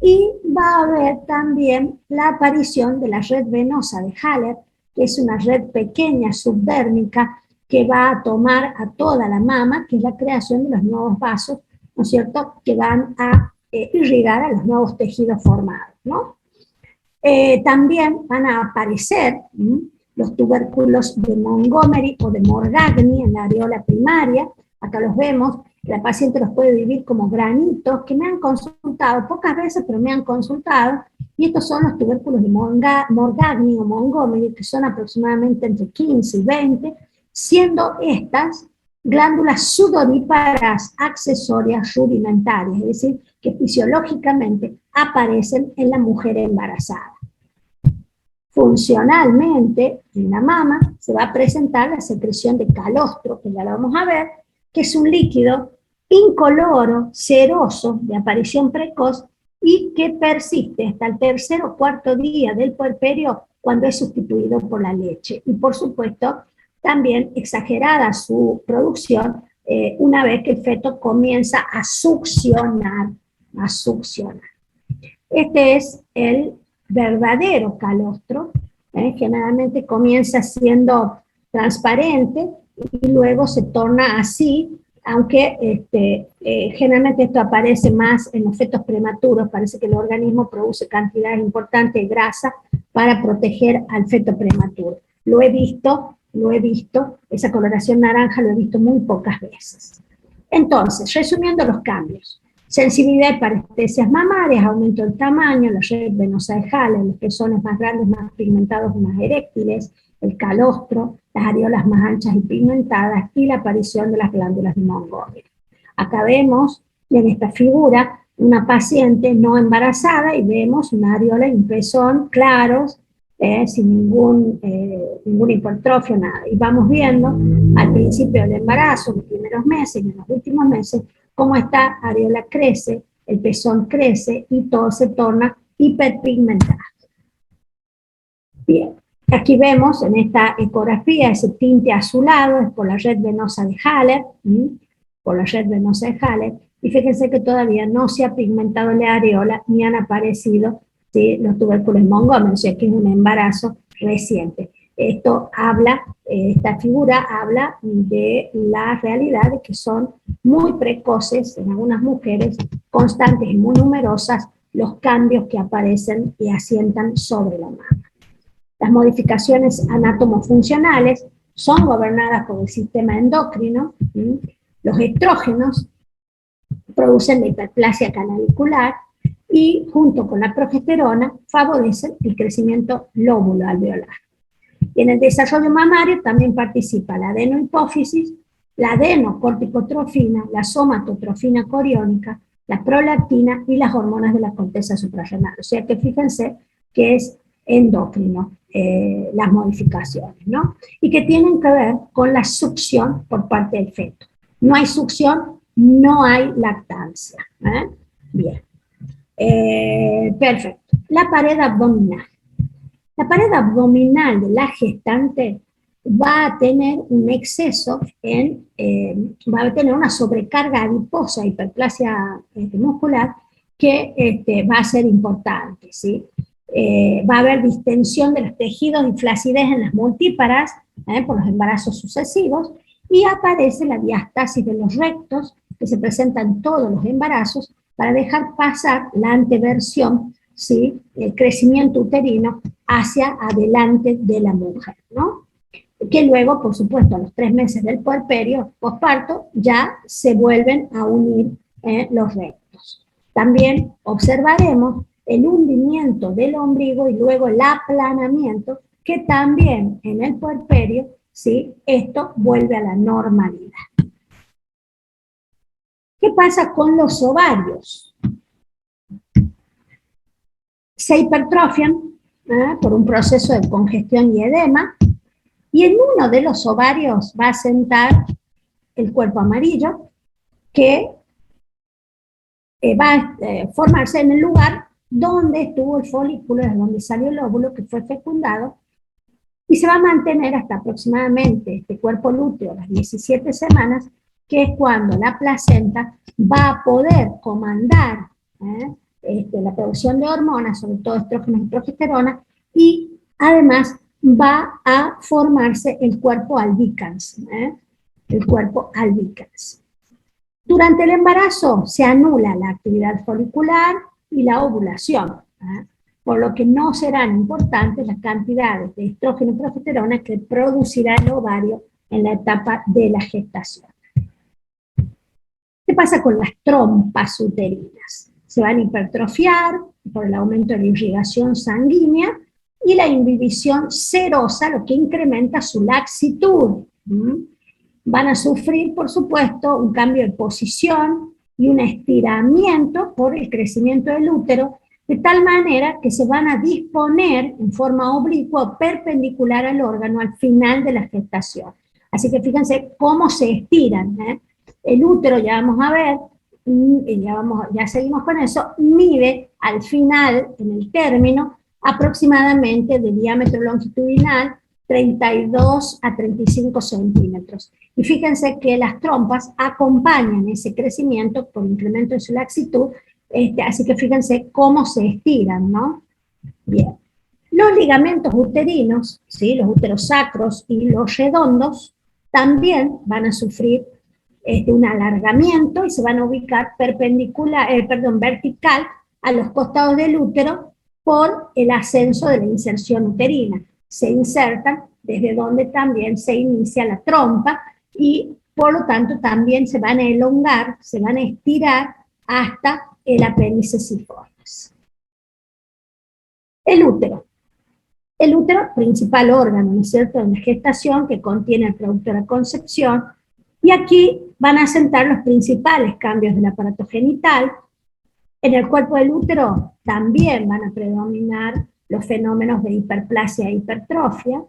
y va a haber también la aparición de la red venosa de Haller, que es una red pequeña subdérmica que va a tomar a toda la mama, que es la creación de los nuevos vasos, ¿no es cierto?, que van a irrigar a los nuevos tejidos formados, ¿no? También van a aparecer los tubérculos de Montgomery o de Morgagni en la areola primaria. Acá los vemos, la paciente los puede vivir como granitos, que me han consultado pocas veces, pero me han consultado, y estos son los tubérculos de Morgagni o Montgomery, que son aproximadamente entre 15 y 20, siendo estas glándulas sudoríparas accesorias rudimentarias, es decir, que fisiológicamente aparecen en la mujer embarazada. Funcionalmente, en la mama se va a presentar la secreción de calostro, que ya lo vamos a ver, que es un líquido incoloro, ceroso, de aparición precoz, y que persiste hasta el 3er o 4.er día del puerperio, cuando es sustituido por la leche. Y por supuesto, también exagerada su producción una vez que el feto comienza a succionar, a succionar. Este es el verdadero calostro, generalmente comienza siendo transparente y luego se torna así, aunque generalmente esto aparece más en los fetos prematuros. Parece que el organismo produce cantidades importantes de grasa para proteger al feto prematuro. Lo he visto, esa coloración naranja lo he visto muy pocas veces. Entonces, resumiendo los cambios: sensibilidad y parestesias mamarias, aumento del tamaño, la red venosa de Haller, los pezones más grandes, más pigmentados y más eréctiles, el calostro, las areolas más anchas y pigmentadas, y la aparición de las glándulas de Montgomery. Acá vemos en esta figura una paciente no embarazada y vemos una areola y un pezón claros, sin ninguna hipertrofia, nada. Y vamos viendo al principio del embarazo, en los primeros meses y en los últimos meses, cómo esta areola crece, el pezón crece y todo se torna hiperpigmentado. Bien, aquí vemos en esta ecografía ese tinte azulado, es por la red venosa de Haller, y fíjense que todavía no se ha pigmentado la areola ni han aparecido, ¿sí?, los tubérculos Montgomery, o sea que es un embarazo reciente. Esto habla, esta figura habla de la realidad de que son muy precoces en algunas mujeres, constantes y muy numerosas, los cambios que aparecen y asientan sobre la mama. Las modificaciones anátomo-funcionales son gobernadas por el sistema endocrino. Los estrógenos producen la hiperplasia canalicular y, junto con la progesterona, favorecen el crecimiento lóbulo-alveolar. Y en el desarrollo mamario también participa la adenohipófisis, la adenocorticotrofina, la somatotrofina coriónica, la prolactina y las hormonas de la corteza suprarrenal. O sea que fíjense que es endocrino las modificaciones, ¿no? Y que tienen que ver con la succión por parte del feto. No hay succión, no hay lactancia. Bien. Perfecto. La pared abdominal. La pared abdominal de la gestante va a tener un exceso va a tener una sobrecarga adiposa, hiperplasia muscular, que va a ser importante, ¿sí? Va a haber distensión de los tejidos y flacidez en las multíparas por los embarazos sucesivos, y aparece la diastasis de los rectos, que se presenta en todos los embarazos, para dejar pasar la anteversión, ¿sí?, el crecimiento uterino hacia adelante de la mujer, ¿no? Que luego, por supuesto, a los 3 meses del puerperio, posparto, ya se vuelven a unir los rectos. También observaremos el hundimiento del ombligo y luego el aplanamiento, que también en el puerperio, ¿sí?, esto vuelve a la normalidad. ¿Qué pasa con los ovarios? Se hipertrofian por un proceso de congestión y edema, y en uno de los ovarios va a sentar el cuerpo amarillo, que va a formarse en el lugar donde estuvo el folículo, de donde salió el óvulo que fue fecundado, y se va a mantener hasta aproximadamente este cuerpo lúteo, las 17 semanas, que es cuando la placenta va a poder comandar la producción de hormonas, sobre todo estrógenos y progesterona, y además va a formarse el cuerpo albicans, el cuerpo albicans. Durante el embarazo se anula la actividad folicular y la ovulación, por lo que no serán importantes las cantidades de estrógeno y progesterona que producirá el ovario en la etapa de la gestación. ¿Qué pasa con las trompas uterinas? Se van a hipertrofiar por el aumento de la irrigación sanguínea y la inhibición serosa, lo que incrementa su laxitud. Van a sufrir, por supuesto, un cambio de posición y un estiramiento por el crecimiento del útero, de tal manera que se van a disponer en forma oblicua o perpendicular al órgano al final de la gestación. Así que fíjense cómo se estiran. El útero, ya vamos a ver, ya seguimos con eso, mide al final, en el término, aproximadamente de diámetro longitudinal 32 a 35 centímetros. Y fíjense que las trompas acompañan ese crecimiento por incremento de su laxitud, así que fíjense cómo se estiran, ¿no? Bien. Los ligamentos uterinos, ¿sí? Los úteros sacros y los redondos, también van a sufrir un alargamiento y se van a ubicar vertical a los costados del útero por el ascenso de la inserción uterina. Se insertan desde donde también se inicia la trompa y por lo tanto también se van a elongar, se van a estirar hasta el apéndice ciformes. El útero. El útero, principal órgano, ¿no es cierto?, en la gestación, que contiene el producto de la concepción, y aquí van a sentar los principales cambios del aparato genital. En el cuerpo del útero también van a predominar los fenómenos de hiperplasia e hipertrofia.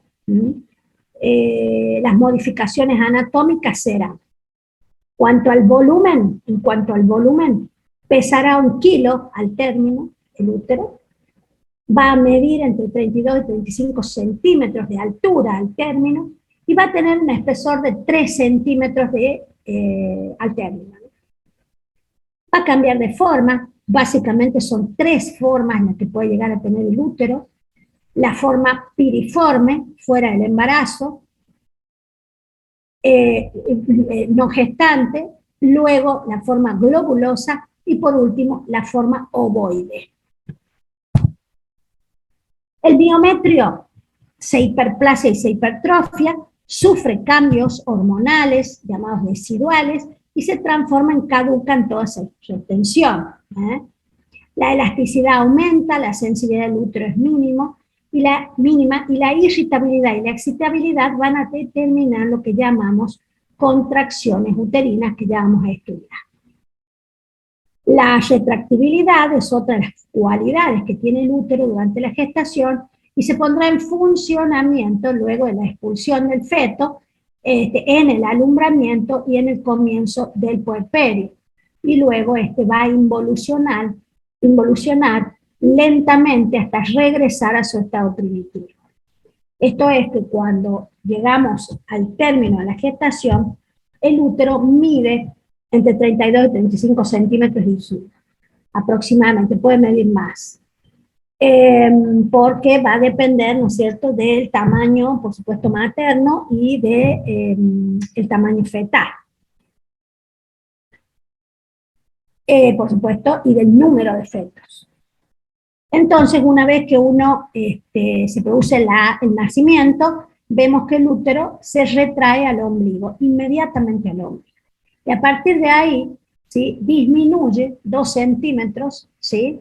Las modificaciones anatómicas serán, en cuanto al volumen, pesará 1 kilo al término el útero, va a medir entre 32 y 35 centímetros de altura al término, y va a tener un espesor de 3 centímetros al término. Va a cambiar de forma, básicamente son 3 formas en las que puede llegar a tener el útero: la forma piriforme, fuera del embarazo, no gestante, luego la forma globulosa y por último la forma ovoide. El miometrio se hiperplasia y se hipertrofia, sufre cambios hormonales llamados residuales y se transforma en caduca en toda su extensión. La elasticidad aumenta, la sensibilidad del útero es mínima, y la irritabilidad y la excitabilidad van a determinar lo que llamamos contracciones uterinas, que ya vamos a estudiar. La retractibilidad es otra de las cualidades que tiene el útero durante la gestación y se pondrá en funcionamiento luego de la expulsión del feto, en el alumbramiento y en el comienzo del puerperio. Y luego va a involucionar lentamente hasta regresar a su estado primitivo. Esto es que cuando llegamos al término de la gestación, el útero mide entre 32 y 35 centímetros de altura, aproximadamente, puede medir más, porque va a depender, ¿no es cierto?, del tamaño, por supuesto, materno y del tamaño fetal. Por supuesto, y del número de fetos. Entonces, una vez que se produce el nacimiento, vemos que el útero se retrae al ombligo, inmediatamente al ombligo. Y a partir de ahí, ¿sí?, disminuye 2 centímetros, ¿sí?,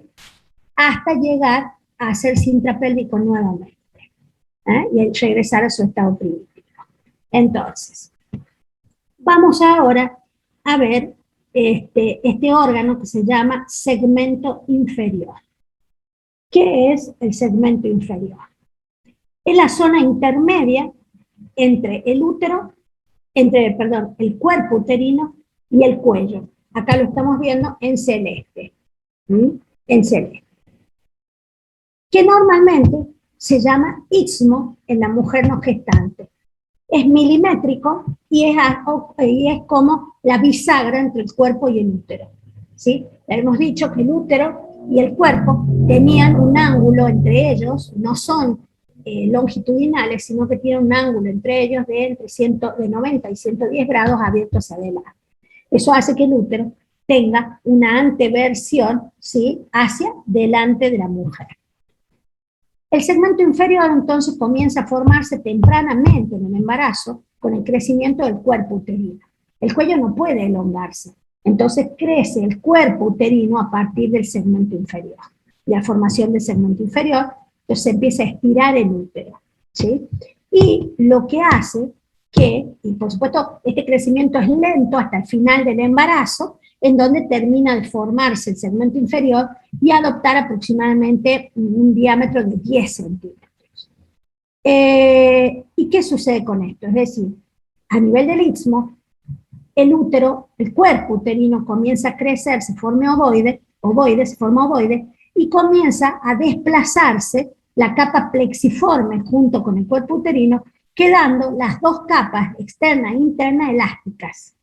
hasta llegar a hacerse intrapélvico nuevamente, y regresar a su estado primitivo. Entonces, vamos ahora a ver este órgano que se llama segmento inferior. ¿Qué es el segmento inferior? Es la zona intermedia entre el cuerpo uterino y el cuello. Acá lo estamos viendo en celeste. En celeste. Que normalmente se llama istmo en la mujer no gestante. Es milimétrico y es como la bisagra entre el cuerpo y el útero. ¿Sí? Hemos dicho que el útero y el cuerpo tenían un ángulo entre ellos, no son longitudinales, sino que tienen un ángulo entre ellos de 90 y 110 grados abiertos hacia adelante. Eso hace que el útero tenga una anteversión, ¿sí?, hacia delante de la mujer. El segmento inferior entonces comienza a formarse tempranamente en el embarazo con el crecimiento del cuerpo uterino. El cuello no puede elongarse, entonces crece el cuerpo uterino a partir del segmento inferior. Y la formación del segmento inferior, entonces se empieza a estirar el útero, ¿sí? Y lo que hace que, y por supuesto este crecimiento es lento hasta el final del embarazo, en donde termina de formarse el segmento inferior y adoptar aproximadamente un diámetro de 10 centímetros. ¿Y qué sucede con esto? Es decir, a nivel del istmo, el útero, el cuerpo uterino comienza a crecer, se forma ovoide, y comienza a desplazarse la capa plexiforme junto con el cuerpo uterino, quedando las dos capas, externa e interna, elásticas,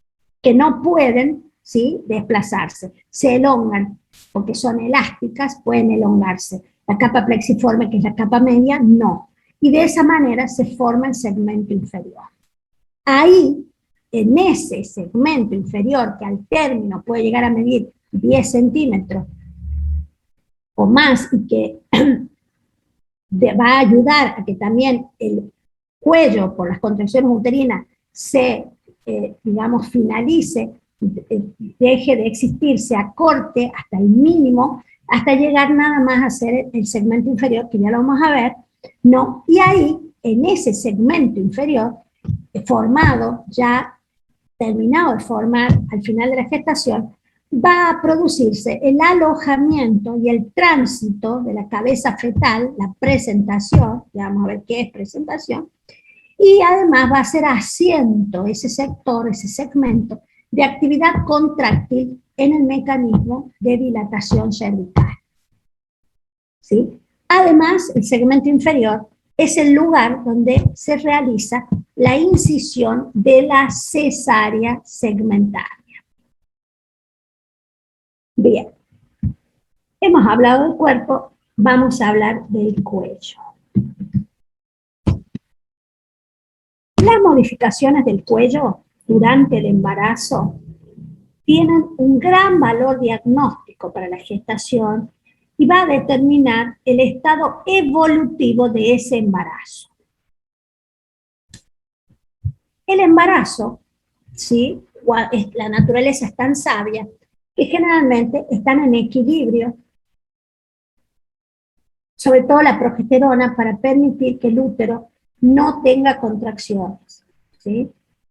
que no pueden, ¿sí?, desplazarse, se elongan, porque son elásticas, pueden elongarse. La capa plexiforme, que es la capa media, no. Y de esa manera se forma el segmento inferior. Ahí, en ese segmento inferior, que al término puede llegar a medir 10 centímetros o más, y que va a ayudar a que también el cuello, por las contracciones uterinas, se, digamos, finalice, deje de existir, se acorte hasta el mínimo, hasta llegar nada más a ser el segmento inferior, que ya lo vamos a ver, ¿no? Y ahí, en ese segmento inferior, formado, ya terminado de formar al final de la gestación, va a producirse el alojamiento y el tránsito de la cabeza fetal, la presentación, ya vamos a ver qué es presentación, y además va a ser asiento ese sector, ese segmento de actividad contráctil en el mecanismo de dilatación cervical. ¿Sí? Además, el segmento inferior es el lugar donde se realiza la incisión de la cesárea segmentaria. Bien, hemos hablado del cuerpo, vamos a hablar del cuello. Las modificaciones del cuello durante el embarazo tienen un gran valor diagnóstico para la gestación y va a determinar el estado evolutivo de ese embarazo. El embarazo, ¿sí?, la naturaleza es tan sabia que generalmente están en equilibrio, sobre todo la progesterona, para permitir que el útero no tenga contracciones, ¿sí?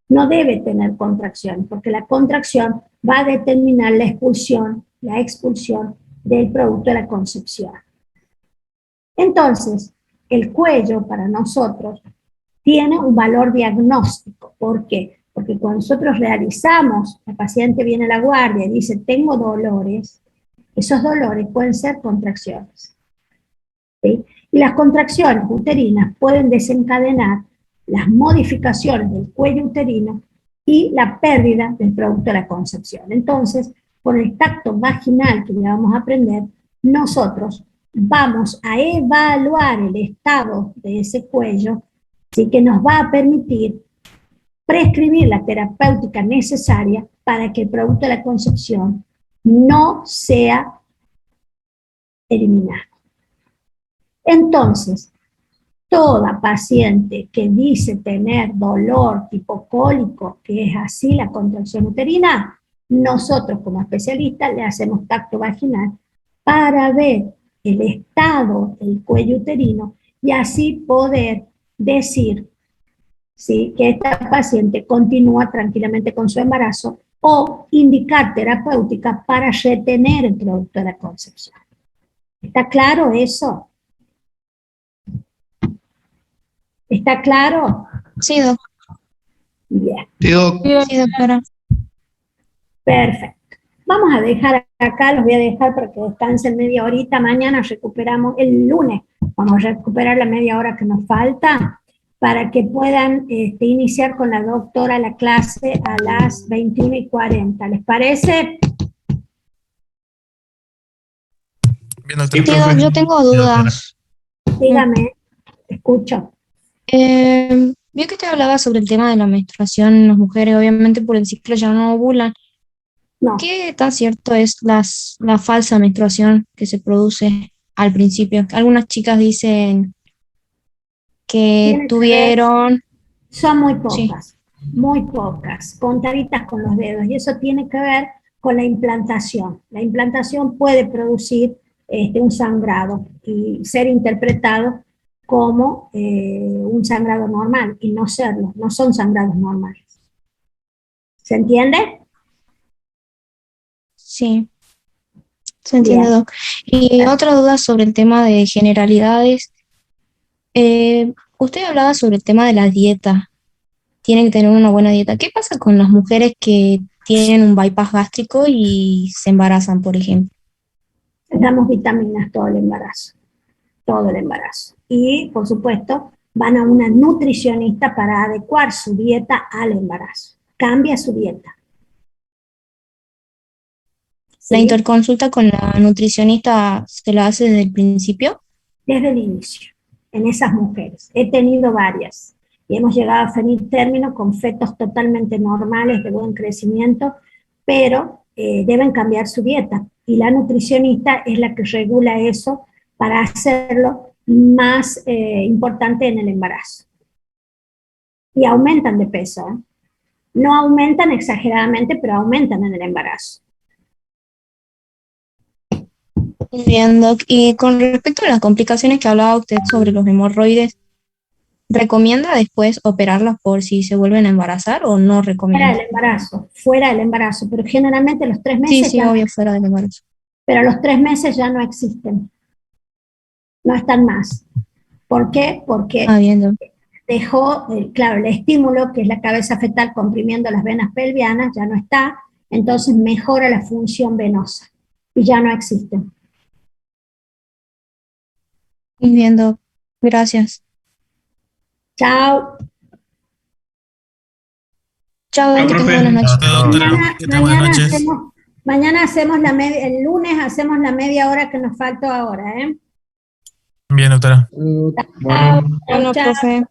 No debe tener contracciones, porque la contracción va a determinar la expulsión del producto de la concepción. Entonces, el cuello para nosotros tiene un valor diagnóstico. ¿Por qué? Porque cuando nosotros realizamos, la paciente viene a la guardia y dice, tengo dolores, esos dolores pueden ser contracciones, ¿sí? Y las contracciones uterinas pueden desencadenar las modificaciones del cuello uterino y la pérdida del producto de la concepción. Entonces, por el tacto vaginal que ya vamos a aprender, nosotros vamos a evaluar el estado de ese cuello, ¿sí?, que nos va a permitir prescribir la terapéutica necesaria para que el producto de la concepción no sea eliminado. Entonces, toda paciente que dice tener dolor tipo cólico, que es así la contracción uterina, nosotros como especialistas le hacemos tacto vaginal para ver el estado del cuello uterino y así poder decir, ¿sí?, que esta paciente continúa tranquilamente con su embarazo o indicar terapéutica para retener el producto de la concepción. ¿Está claro eso? ¿Está claro?
Sí, doctora.
Bien.
Sí, doctora.
Perfecto. Vamos a dejar acá, los voy a dejar para que descansen media horita. Mañana recuperamos, el lunes, vamos a recuperar la media hora que nos falta para que puedan iniciar con la doctora la clase a las 21:40. ¿Les parece?
Bien, doctora.
Sí, yo tengo dudas.
Dígame, escucho.
Vio que usted hablaba sobre el tema de la menstruación en las mujeres, obviamente por el ciclo ya no ovulan.
No.
¿Qué tan cierto es la falsa menstruación que se produce al principio? Algunas chicas dicen que tuvieron...
Son muy
Sí.
pocas, contaditas con los dedos, y eso tiene que ver con la implantación. La implantación puede producir un sangrado y ser interpretado como un sangrado normal, y no serlo, no son sangrados normales. ¿Se entiende?
Sí, se entiende,
Bien.
Doc. Y otra duda sobre el tema de generalidades. Usted hablaba sobre el tema de la dieta. Tienen que tener una buena dieta. ¿Qué pasa con las mujeres que tienen un bypass gástrico y se embarazan, por ejemplo?
Damos vitaminas todo el embarazo. todo el embarazo. Y, por supuesto, van a una nutricionista para adecuar su dieta al embarazo. Cambia su dieta.
¿La
¿Sí?
interconsulta con la nutricionista se la hace desde el principio?
Desde el inicio, en esas mujeres. He tenido varias y hemos llegado a definir términos con fetos totalmente normales, de buen crecimiento, pero deben cambiar su dieta. Y la nutricionista es la que regula eso para hacerlo más importante en el embarazo. Y aumentan de peso, ¿eh? No aumentan exageradamente, pero aumentan en el embarazo.
Muy bien, Doc. Y con respecto a las complicaciones que hablaba usted sobre los hemorroides, ¿recomienda después operarlas por si se vuelven a embarazar o no recomienda?
Fuera del embarazo, pero generalmente a los 3
Sí,
meses
sí,
ya,
obvio, fuera del embarazo.
pero a los 3 meses ya no existen, no están más. ¿Por qué? Porque
Ah, bien, Doc.
dejó, claro, el estímulo, que es la cabeza fetal comprimiendo las venas pelvianas, ya no está, entonces mejora la función venosa y ya no existen.
Muy bien, Doc. Gracias.
Chao.
Chao, Doc,
Chao,
que tenga
profe.
buenas noches.
Chao, doctora. Que tenga buenas noches.
Mañana hacemos el lunes hacemos la media hora que nos faltó ahora, ¿eh?
Bien, doctora.
Bueno.
Chao,
Bueno,
chao.
profe.